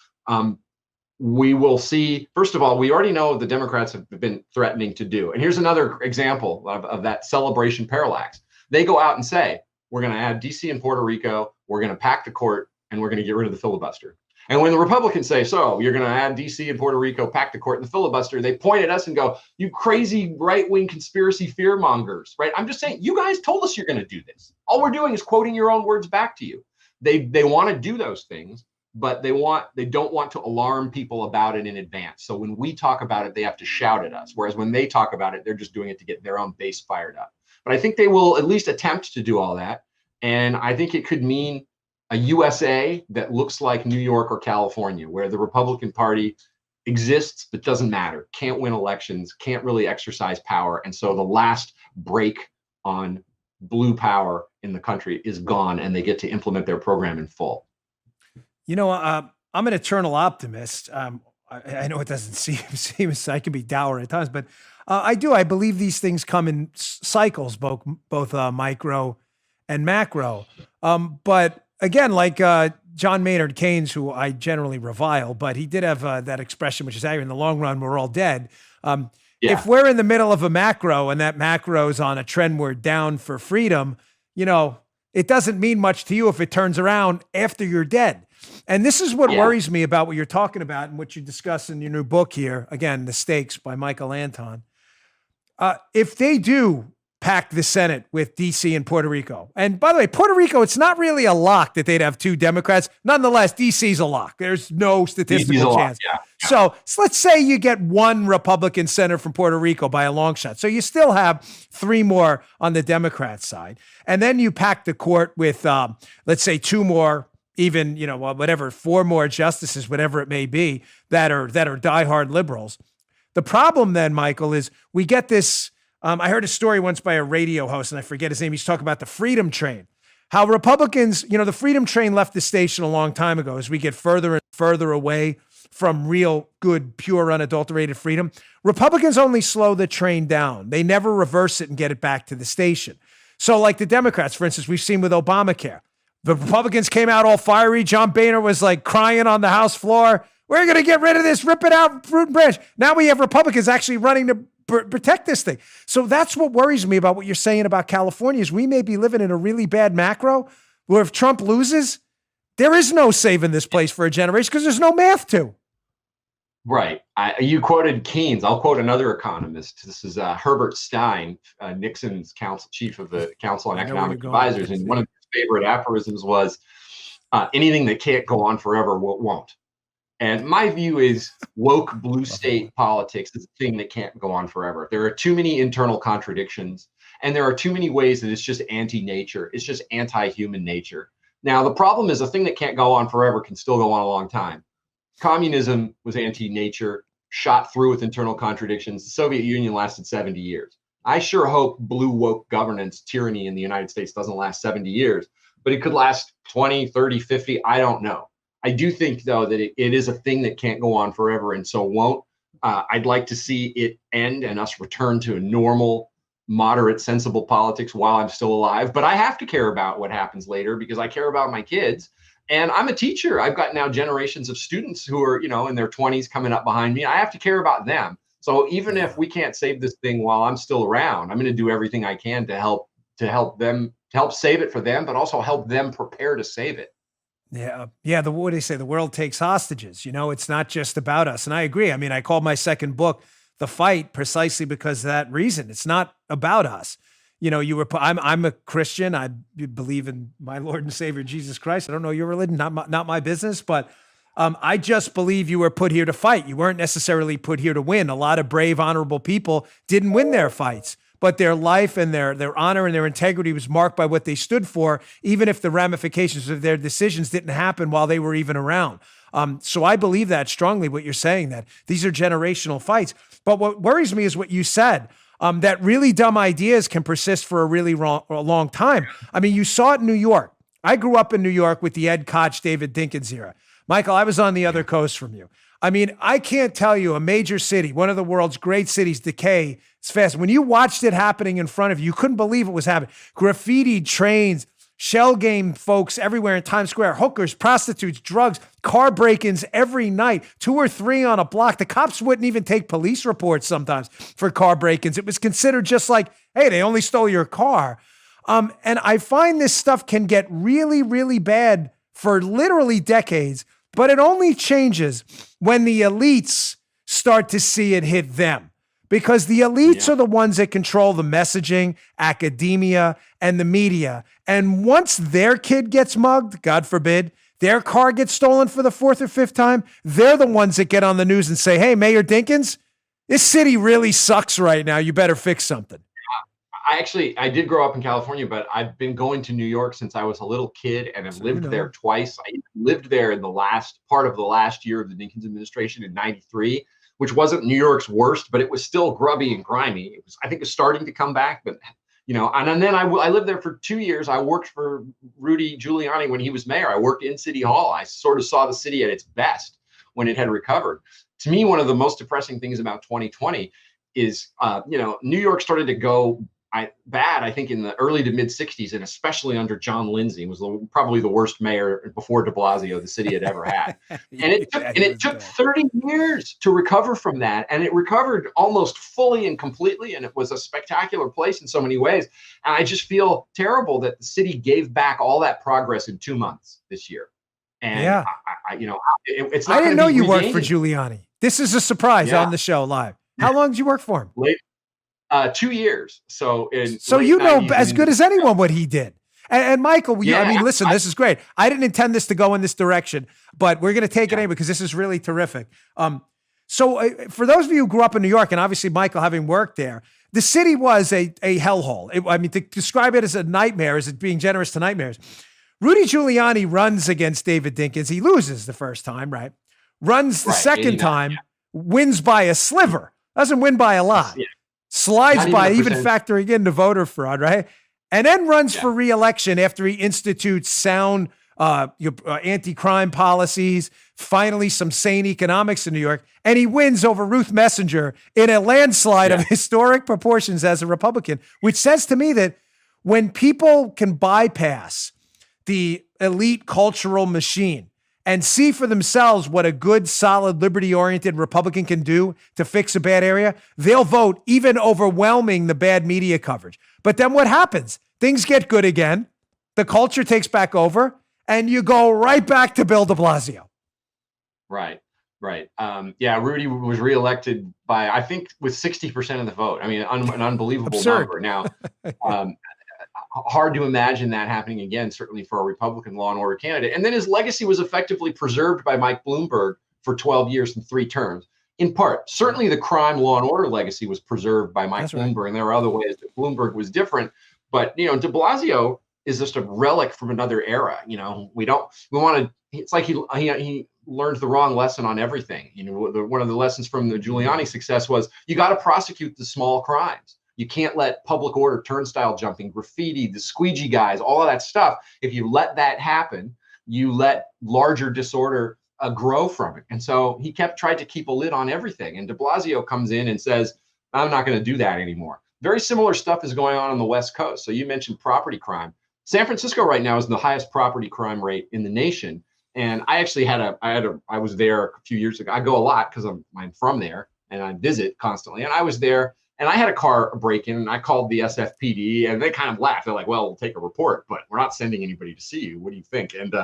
we will see, first of all, we already know the Democrats have been threatening to do. And here's another example of that celebration parallax. They go out and say, we're going to add DC and Puerto Rico, we're going to pack the court, and we're going to get rid of the filibuster. And when the Republicans say, so you're going to add DC and Puerto Rico, pack the court, and the filibuster, they point at us and go, you crazy right-wing conspiracy fear mongers, right? I'm just saying, you guys told us you're going to do this. All we're doing is quoting your own words back to you. They want to do those things, but they don't want to alarm people about it in advance. So when we talk about it, they have to shout at us. Whereas when they talk about it, they're just doing it to get their own base fired up. But I think they will at least attempt to do all that. And I think it could mean a USA that looks like New York or California, where the Republican Party exists but doesn't matter, can't win elections, can't really exercise power. And so the last break on blue power in the country is gone, and they get to implement their program in full. I'm an eternal optimist. I know it doesn't seem as I can be dour at times, but I believe these things come in cycles, both micro and macro. But again, like John Maynard Keynes, who I generally revile, but he did have that expression, which is in the long run, we're all dead. If we're in the middle of a macro and that macro is on a trendward down for freedom, it doesn't mean much to you if it turns around after you're dead. And this is what worries me about what you're talking about and what you discuss in your new book here. Again, The Stakes by Michael Anton. If they do pack the Senate with DC and Puerto Rico, and by the way, Puerto Rico, it's not really a lock that they'd have two Democrats. Nonetheless, DC's a lock. There's no statistical chance. So let's say you get one Republican senator from Puerto Rico by a long shot. So you still have three more on the Democrat side. And then you pack the court with, let's say, two more, even, four more justices, whatever it may be, that are diehard liberals. The problem then, Michael, is we get this. I heard a story once by a radio host, and I forget his name. He's talking about the Freedom Train, how Republicans, the Freedom Train left the station a long time ago. As we get further and further away from real, good, pure, unadulterated freedom, Republicans only slow the train down. They never reverse it and get it back to the station. So like the Democrats, for instance, we've seen with Obamacare. The Republicans came out all fiery. John Boehner was like crying on the House floor. We're going to get rid of this, rip it out, root and branch. Now we have Republicans actually running to protect this thing. So that's what worries me about what you're saying about California is we may be living in a really bad macro where if Trump loses, there is no saving this place for a generation because there's no math to. Right. You quoted Keynes. I'll quote another economist. This is Herbert Stein, Nixon's chief of the Council on Economic Advisors. And one of his favorite aphorisms was, anything that can't go on forever won't. And my view is woke blue state politics is a thing that can't go on forever. There are too many internal contradictions, and there are too many ways that it's just anti-nature. It's just anti-human nature. Now, the problem is a thing that can't go on forever can still go on a long time. Communism was anti-nature, shot through with internal contradictions. The Soviet Union lasted 70 years. I sure hope blue woke governance tyranny in the United States doesn't last 70 years, but it could last 20, 30, 50. I don't know. I do think, though, that it is a thing that can't go on forever and so won't. I'd like to see it end and us return to a normal, moderate, sensible politics while I'm still alive. But I have to care about what happens later because I care about my kids. And I'm a teacher. I've got now generations of students who are, in their 20s coming up behind me. I have to care about them. So even if we can't save this thing while I'm still around, I'm going to do everything I can to help save it for them, but also help them prepare to save it. Yeah. Yeah. What do they say? The world takes hostages. It's not just about us. And I agree. I mean, I called my second book The Fight precisely because of that reason. It's not about us. I'm a Christian. I believe in my Lord and Savior, Jesus Christ. I don't know your religion, not my business, but I just believe you were put here to fight. You weren't necessarily put here to win. A lot of brave, honorable people didn't win their fights, but their life and their honor and their integrity was marked by what they stood for, even if the ramifications of their decisions didn't happen while they were even around. So I believe that strongly, what you're saying, that these are generational fights. But what worries me is what you said, that really dumb ideas can persist for a really long time. I mean, you saw it in New York. I grew up in New York with the Ed Koch, David Dinkins era. Michael, I was on the other coast from you. I mean, I can't tell you a major city, one of the world's great cities, decay. It's fast. When you watched it happening in front of you, you couldn't believe it was happening. Graffiti trains, shell game folks everywhere in Times Square, hookers, prostitutes, drugs, car break-ins every night, 2 or 3 on a block. The cops wouldn't even take police reports sometimes for car break-ins. It was considered just like, hey, they only stole your car. And I find this stuff can get really, really bad for literally decades, but it only changes when the elites start to see it hit them. Because the elites are the ones that control the messaging, academia, and the media. And once their kid gets mugged, God forbid, their car gets stolen for the 4th or 5th time, they're the ones that get on the news and say, hey, Mayor Dinkins, this city really sucks right now. You better fix something. I did grow up in California, but I've been going to New York since I was a little kid and have lived there twice. I lived there in the last part of the last year of the Dinkins administration in '93, which wasn't New York's worst, but it was still grubby and grimy. It was, I think, it's starting to come back, but and then I lived there for 2 years. I worked for Rudy Giuliani when he was mayor. I worked in City Hall. I sort of saw the city at its best when it had recovered. To me, one of the most depressing things about 2020 is, New York started to go bad, I think, in the early to mid 60s, and especially under John Lindsay, was probably the worst mayor before de Blasio the city had ever had. And it took 30 years to recover from that. And it recovered almost fully and completely. And it was a spectacular place in so many ways. And I just feel terrible that the city gave back all that progress in 2 months this year. And it's not. I didn't know you worked for Giuliani. This is a surprise on the show live. How long did you work for him? 2 years. So you know as good as anyone what he did. And Michael, listen, this is great. I didn't intend this to go in this direction, but we're going to take it anyway because this is really terrific. So for those of you who grew up in New York, and obviously Michael having worked there, the city was a hellhole. To describe it as a nightmare, as it being generous to nightmares. Rudy Giuliani runs against David Dinkins. He loses the first time, right? Runs the second time, wins by a sliver. Doesn't win by a lot. Yeah. Slides by, even factoring in the voter fraud, right? And then runs for re-election after he institutes sound anti-crime policies, finally some sane economics in New York, and he wins over Ruth Messenger in a landslide of historic proportions as a Republican, which says to me that when people can bypass the elite cultural machine and see for themselves what a good, solid, liberty-oriented Republican can do to fix a bad area, they'll vote even overwhelming the bad media coverage. But then what happens? Things get good again. the culture takes back over, and you go right back to Bill de Blasio. Right. Yeah, Rudy was reelected by, I think, with 60% of the vote. I mean, an unbelievable Absurd. number. Now, hard to imagine that happening again, certainly for a Republican law and order candidate. And then his legacy was effectively preserved by Mike Bloomberg for 12 years and 3 terms. In part, certainly the crime, law and order legacy was preserved by Mike Bloomberg, and there are other ways that Bloomberg was different. But, de Blasio is just a relic from another era. It's like he learned the wrong lesson on everything. One of the lessons from the Giuliani success was you got to prosecute the small crimes. You can't let public order, turnstile jumping, graffiti, the squeegee guys, all of that stuff. If you let that happen, you let larger disorder grow from it. And so he tried to keep a lid on everything. And de Blasio comes in and says, I'm not going to do that anymore. Very similar stuff is going on the West Coast. So you mentioned property crime. San Francisco right now is the highest property crime rate in the nation. And I actually I was there a few years ago. I go a lot because I'm from there and I visit constantly. And I was there and I had a car break-in and I called the SFPD and they kind of laughed. They're like, well, we'll take a report, but we're not sending anybody to see you. What do you think? And,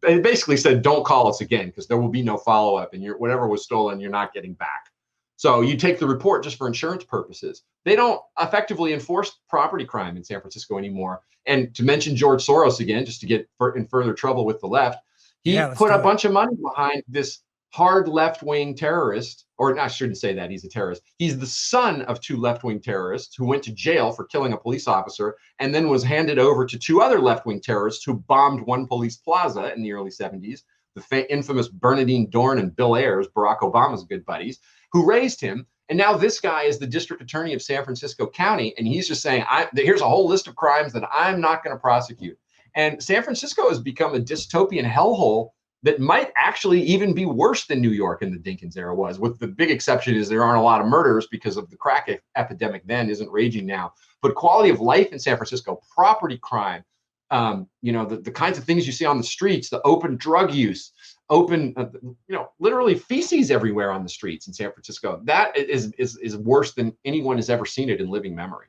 they basically said, don't call us again because there will be no follow-up and whatever was stolen, you're not getting back. So you take the report just for insurance purposes. They don't effectively enforce property crime in San Francisco anymore. And to mention George Soros again, just to get in further trouble with the left, he put a bunch of money behind this hard left-wing terrorist, or I shouldn't say that he's a terrorist. He's the son of 2 left-wing terrorists who went to jail for killing a police officer and then was handed over to 2 other left-wing terrorists who bombed one police plaza in the early 70s, the infamous Bernardine Dorn and Bill Ayers, Barack Obama's good buddies, who raised him. And now this guy is the district attorney of San Francisco County, and he's just saying, here's a whole list of crimes that I'm not going to prosecute. And San Francisco has become a dystopian hellhole that might actually even be worse than New York in the Dinkins era was, with the big exception is there aren't a lot of murders because of the crack epidemic then isn't raging now. But quality of life in San Francisco, property crime, the kinds of things you see on the streets, the open drug use, literally feces everywhere on the streets in San Francisco. That is worse than anyone has ever seen it in living memory.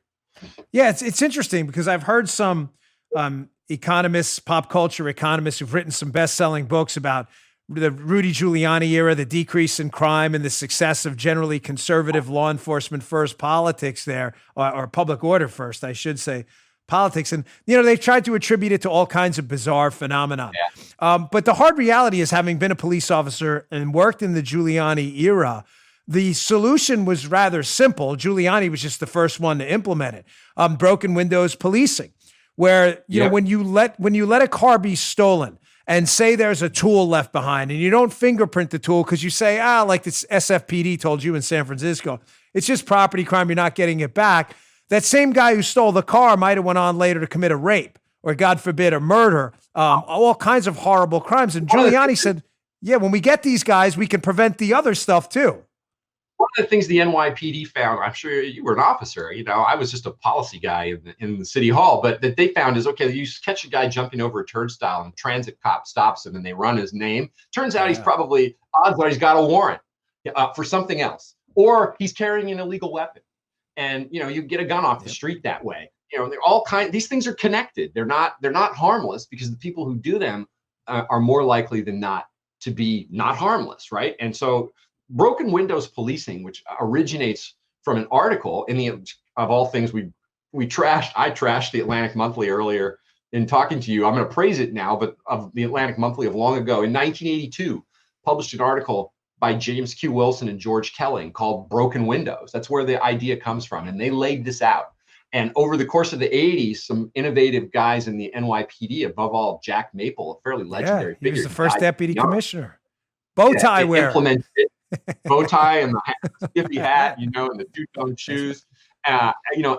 Yeah, it's interesting because I've heard some economists, pop culture economists who've written some best-selling books about the Rudy Giuliani era, the decrease in crime and the success of generally conservative law enforcement first politics there, or public order first, I should say, politics. And, they've tried to attribute it to all kinds of bizarre phenomena. Yeah. But the hard reality is, having been a police officer and worked in the Giuliani era, the solution was rather simple. Giuliani was just the first one to implement it. Broken windows policing, where, when you let a car be stolen and say there's a tool left behind and you don't fingerprint the tool because you say, like this SFPD told you in San Francisco, it's just property crime, you're not getting it back. That same guy who stole the car might have went on later to commit a rape or, God forbid, a murder, all kinds of horrible crimes. And Giuliani said, when we get these guys, we can prevent the other stuff too. One of the things the NYPD found, I'm sure you were an officer, I was just a policy guy in the city hall, but that they found is, okay, you catch a guy jumping over a turnstile and transit cop stops him and they run his name. Turns out he's probably, odds are he's got a warrant for something else, or he's carrying an illegal weapon. And, you get a gun off the street that way. They're all these things are connected. They're not harmless because the people who do them are more likely than not to be not harmless, right? And so broken windows policing, which originates from an article of all things I trashed the Atlantic Monthly earlier in talking to you. I'm going to praise it now, but of the Atlantic Monthly of long ago in 1982, published an article by James Q. Wilson and George Kelling called Broken Windows. That's where the idea comes from. And they laid this out. And over the course of the 80s, some innovative guys in the NYPD, above all, Jack Maple, a fairly legendary figure. He was the first deputy commissioner. Bow tie wearer. Implemented it. Bow tie and the skiffy hat, and the two-tone shoes.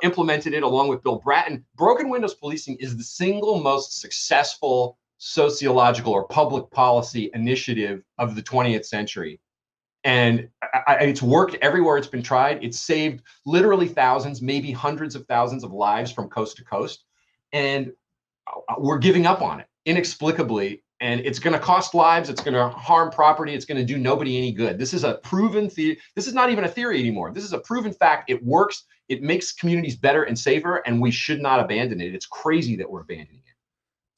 Implemented it along with Bill Bratton. Broken windows policing is the single most successful sociological or public policy initiative of the 20th century. And it's worked everywhere it's been tried. It's saved literally thousands, maybe hundreds of thousands of lives from coast to coast. And we're giving up on it inexplicably. And it's going to cost lives. It's going to harm property. It's going to do nobody any good. This is a proven theory. This is not even a theory anymore. This is a proven fact. It works. It makes communities better and safer. And we should not abandon it. It's crazy that we're abandoning it.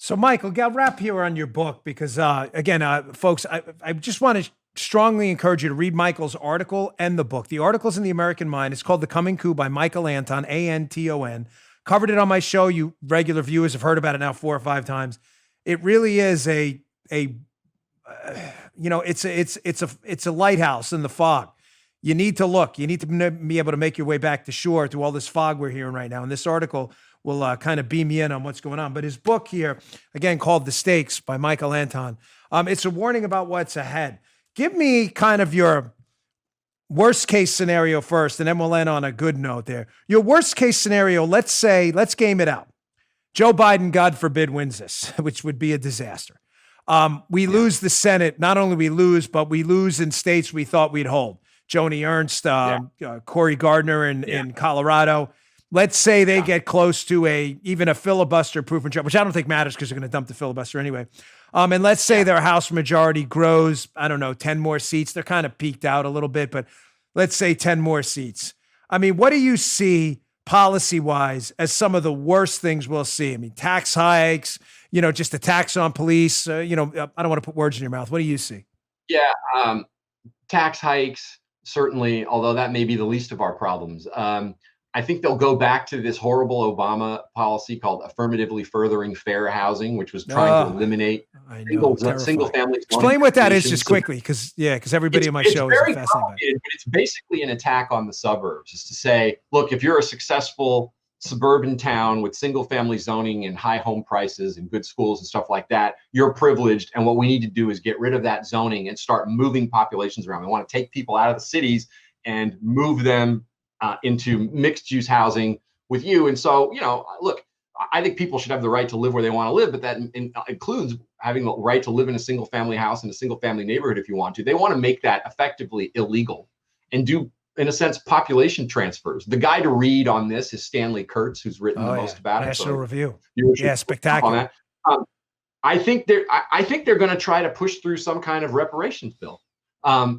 So, Michael, I'll wrap here on your book because, again, folks, I just want to strongly encourage you to read Michael's article and the book. The article's in the American Mind. It's called The Coming Coup by Michael Anton, Anton. Covered it on my show. You regular viewers have heard about it now 4 or 5 times. It really is it's a lighthouse in the fog. You need to look. You need to be able to make your way back to shore through all this fog we're hearing right now. And this article will kind of beam you in on what's going on. But his book here, again, called The Stakes by Michael Anton, it's a warning about what's ahead. Give me kind of your worst case scenario first, and then we'll end on a good note there. Your worst case scenario, let's game it out. Joe Biden, God forbid, wins this, which would be a disaster. We lose the Senate. Not only we lose, but we lose in states we thought we'd hold. Joni Ernst, Cory Gardner in Colorado. Let's say they get close to even a filibuster-proof majority, which I don't think matters because they're going to dump the filibuster anyway. And let's say their House majority grows, 10 more seats. They're kind of peaked out a little bit, but let's say 10 more seats. I mean, what do you see policy-wise as some of the worst things we'll see? I mean, tax hikes, just a tax on police. I don't want to put words in your mouth. What do you see? Yeah, tax hikes, certainly, although that may be the least of our problems. I think they'll go back to this horrible Obama policy called affirmatively furthering fair housing, which was trying to eliminate single family. Explain what that is just quickly, because everybody on my show is fascinated by it. But it's basically an attack on the suburbs. Is to say, look, if you're a successful suburban town with single family zoning and high home prices and good schools and stuff like that, you're privileged. And what we need to do is get rid of that zoning and start moving populations around. We want to take people out of the cities and move them into mixed use housing with you. And so, look, I think people should have the right to live where they want to live, but that includes having the right to live in a single family house in a single family neighborhood if you want to. They want to make that effectively illegal and do, in a sense, population transfers. The guy to read on this is Stanley Kurtz, who's written the most about it. National Review. Spectacular. I think they're going to try to push through some kind of reparations bill.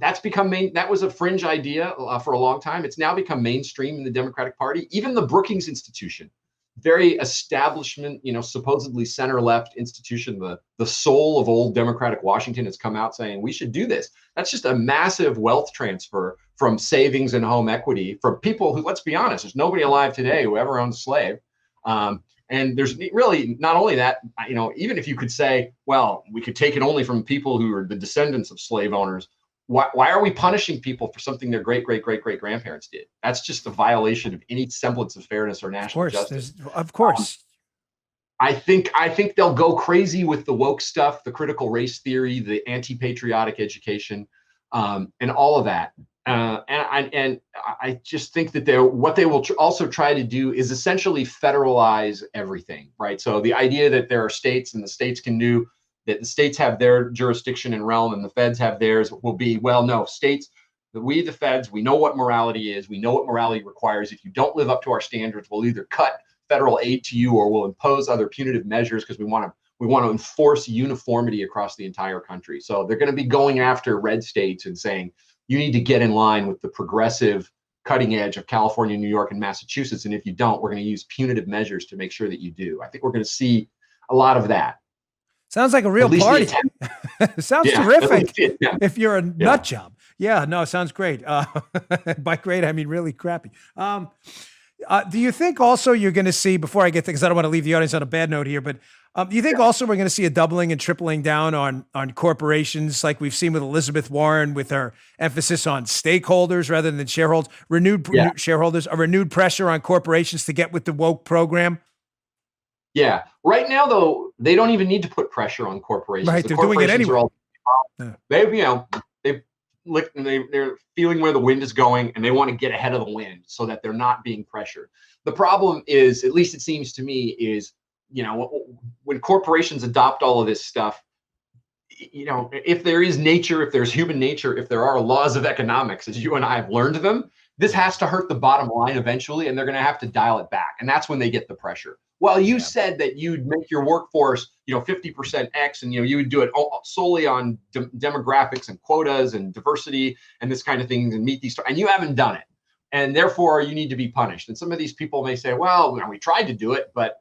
That's become that was a fringe idea for a long time. It's now become mainstream in the Democratic Party. Even the Brookings Institution, very establishment, supposedly center-left institution, the soul of old Democratic Washington, has come out saying we should do this. That's just a massive wealth transfer from savings and home equity from people who, let's be honest, there's nobody alive today who ever owned a slave. And there's really not only that, even if you could say, well, we could take it only from people who are the descendants of slave owners. Why are we punishing people for something their great-great-great-great-grandparents did? That's just a violation of any semblance of fairness or national justice. Of course. I think they'll go crazy with the woke stuff, the critical race theory, the anti-patriotic education, and all of that. And I just think that what they will also try to do is essentially federalize everything, right? So the idea that there are states and the states can do that, the states have their jurisdiction and realm and the feds have theirs, will be, well, no, states, the feds, we know what morality is. We know what morality requires. If you don't live up to our standards, we'll either cut federal aid to you or we'll impose other punitive measures because we want to enforce uniformity across the entire country. So they're going to be going after red states and saying, you need to get in line with the progressive cutting edge of California, New York, and Massachusetts. And if you don't, we're going to use punitive measures to make sure that you do. I think we're going to see a lot lot. Sounds like a real party. Sounds terrific. If you're a nut job. Yeah, no, sounds great. By great, I mean really crappy. Do you think also you're going to see, before I get to, because I don't want to leave the audience on a bad note here, but do you think also we're going to see a doubling and tripling down on corporations like we've seen with Elizabeth Warren with her emphasis on stakeholders rather than shareholders, shareholders, a renewed pressure on corporations to get with the woke program? Yeah. Right now, though, they don't even need to put pressure on corporations. Right, they're doing it anyway. They're feeling where the wind is going, and they want to get ahead of the wind so that they're not being pressured. The problem is, at least it seems to me, is when corporations adopt all of this stuff, if there is nature, if there's human nature, if there are laws of economics, as you and I have learned them, this has to hurt the bottom line eventually, and they're going to have to dial it back, and that's when they get the pressure. Well, you said that you'd make your workforce, 50% X, and you would do it solely on demographics and quotas and diversity and this kind of things and meet these, and you haven't done it, and therefore you need to be punished. And some of these people may say, well, we tried to do it, but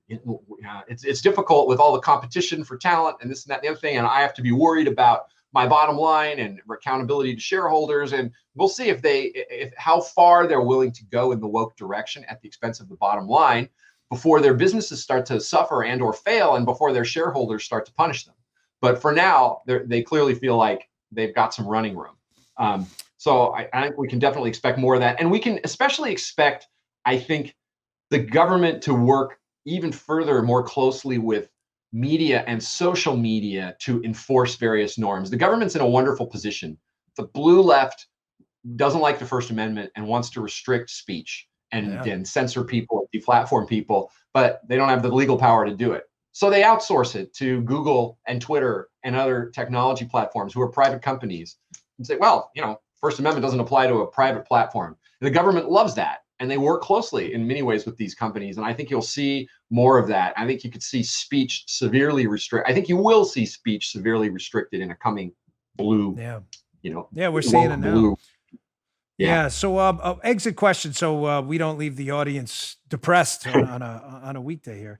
it's difficult with all the competition for talent and this and that and the other thing, and I have to be worried about my bottom line and accountability to shareholders. And we'll see if how far they're willing to go in the woke direction at the expense of the bottom line before their businesses start to suffer and or fail, and before their shareholders start to punish them. But for now, they clearly feel like they've got some running room. So I think we can definitely expect more of that. And we can especially expect, I think, the government to work even further, more closely with media and social media to enforce various norms. The government's in a wonderful position. The blue left doesn't like the First Amendment and wants to restrict speech and censor people, deplatform people, but they don't have the legal power to do it. So they outsource it to Google and Twitter and other technology platforms who are private companies and say, well, First Amendment doesn't apply to a private platform. And the government loves that. And they work closely in many ways with these companies. And I think you'll see more of that. I think you could see speech severely restricted. I think you will see speech severely restricted in a coming blue, we're seeing it now. Blue. Yeah. So exit question. So we don't leave the audience depressed on a weekday here.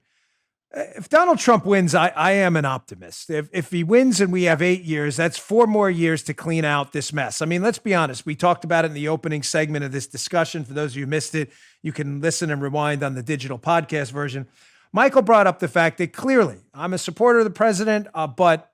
If Donald Trump wins, I am an optimist. If he wins and we have 8 years, that's 4 more years to clean out this mess. I mean, let's be honest. We talked about it in the opening segment of this discussion. For those of you who missed it, you can listen and rewind on the digital podcast version. Michael brought up the fact that clearly I'm a supporter of the president, but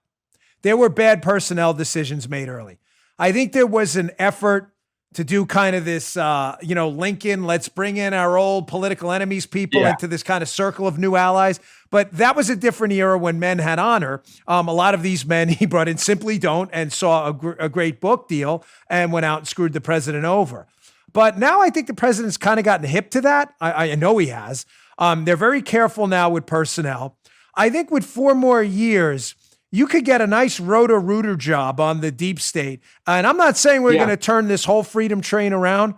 there were bad personnel decisions made early. I think there was an effort to do kind of this, Lincoln, let's bring in our old political enemies people into this kind of circle of new allies. But that was a different era when men had honor. A lot of these men he brought in simply don't, and saw a great book deal and went out and screwed the president over. But now I think the president's kind of gotten hip to that. I know he has. They're very careful now with personnel. I think with 4 more years, you could get a nice roto-rooter job on the deep state. And I'm not saying we're going to turn this whole freedom train around,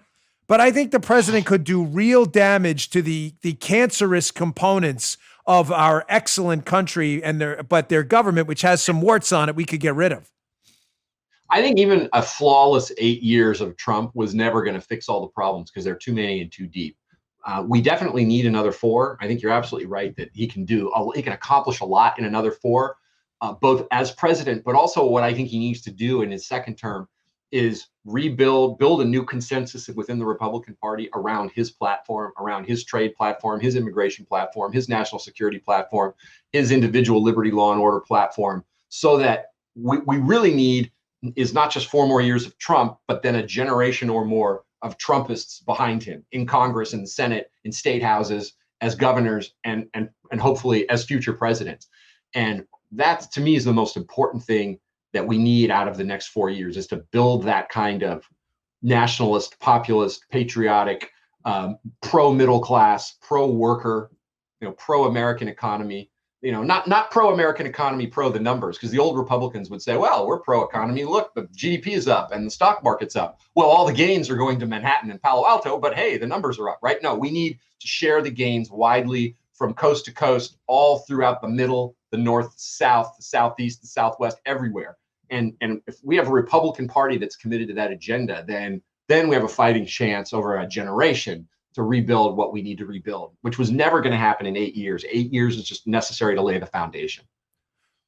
but I think the president could do real damage to the cancerous components of our excellent country and their government, which has some warts on it, we could get rid of. I think even a flawless 8 years of Trump was never going to fix all the problems because they're too many and too deep. We definitely need another 4. I think you're absolutely right that he can accomplish a lot in another 4. Both as president, but also what I think he needs to do in his second term is build a new consensus within the Republican Party around his platform, around his trade platform, his immigration platform, his national security platform, his individual liberty, law, and order platform, so that we really need is not just 4 more years of Trump, but then a generation or more of Trumpists behind him in Congress, in the Senate, in state houses, as governors, and hopefully as future presidents. And that, to me, is the most important thing that we need out of the next 4 years, is to build that kind of nationalist, populist, patriotic, pro-middle class, pro-worker, pro-American economy, not pro-American economy, pro the numbers, because the old Republicans would say, well, we're pro-economy. Look, the GDP is up and the stock market's up. Well, all the gains are going to Manhattan and Palo Alto, but hey, the numbers are up, right? No, we need to share the gains widely from coast to coast, all throughout the middle, the north, south, the southeast, the southwest, everywhere. And if we have a Republican Party that's committed to that agenda, then we have a fighting chance over a generation to rebuild what we need to rebuild, which was never going to happen in 8 years. 8 years is just necessary to lay the foundation.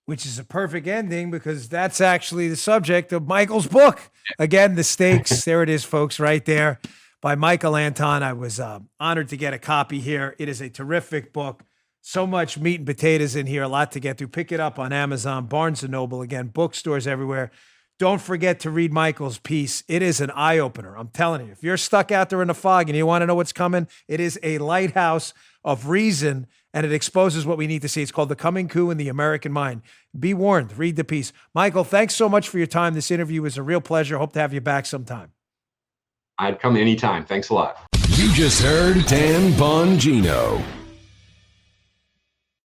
Which is a perfect ending, because that's actually the subject of Michael's book. Again, The Stakes. There it is, folks, right there. By Michael Anton. I was honored to get a copy here. It is a terrific book. So much meat and potatoes in here, a lot to get through. Pick it up on Amazon, Barnes & Noble, again, bookstores everywhere. Don't forget to read Michael's piece. It is an eye-opener. I'm telling you, if you're stuck out there in the fog and you want to know what's coming, it is a lighthouse of reason, and it exposes what we need to see. It's called The Coming Coup in the American Mind. Be warned. Read the piece. Michael, thanks so much for your time. This interview was a real pleasure. Hope to have you back sometime. I'd come anytime. Thanks a lot. You just heard Dan Bongino.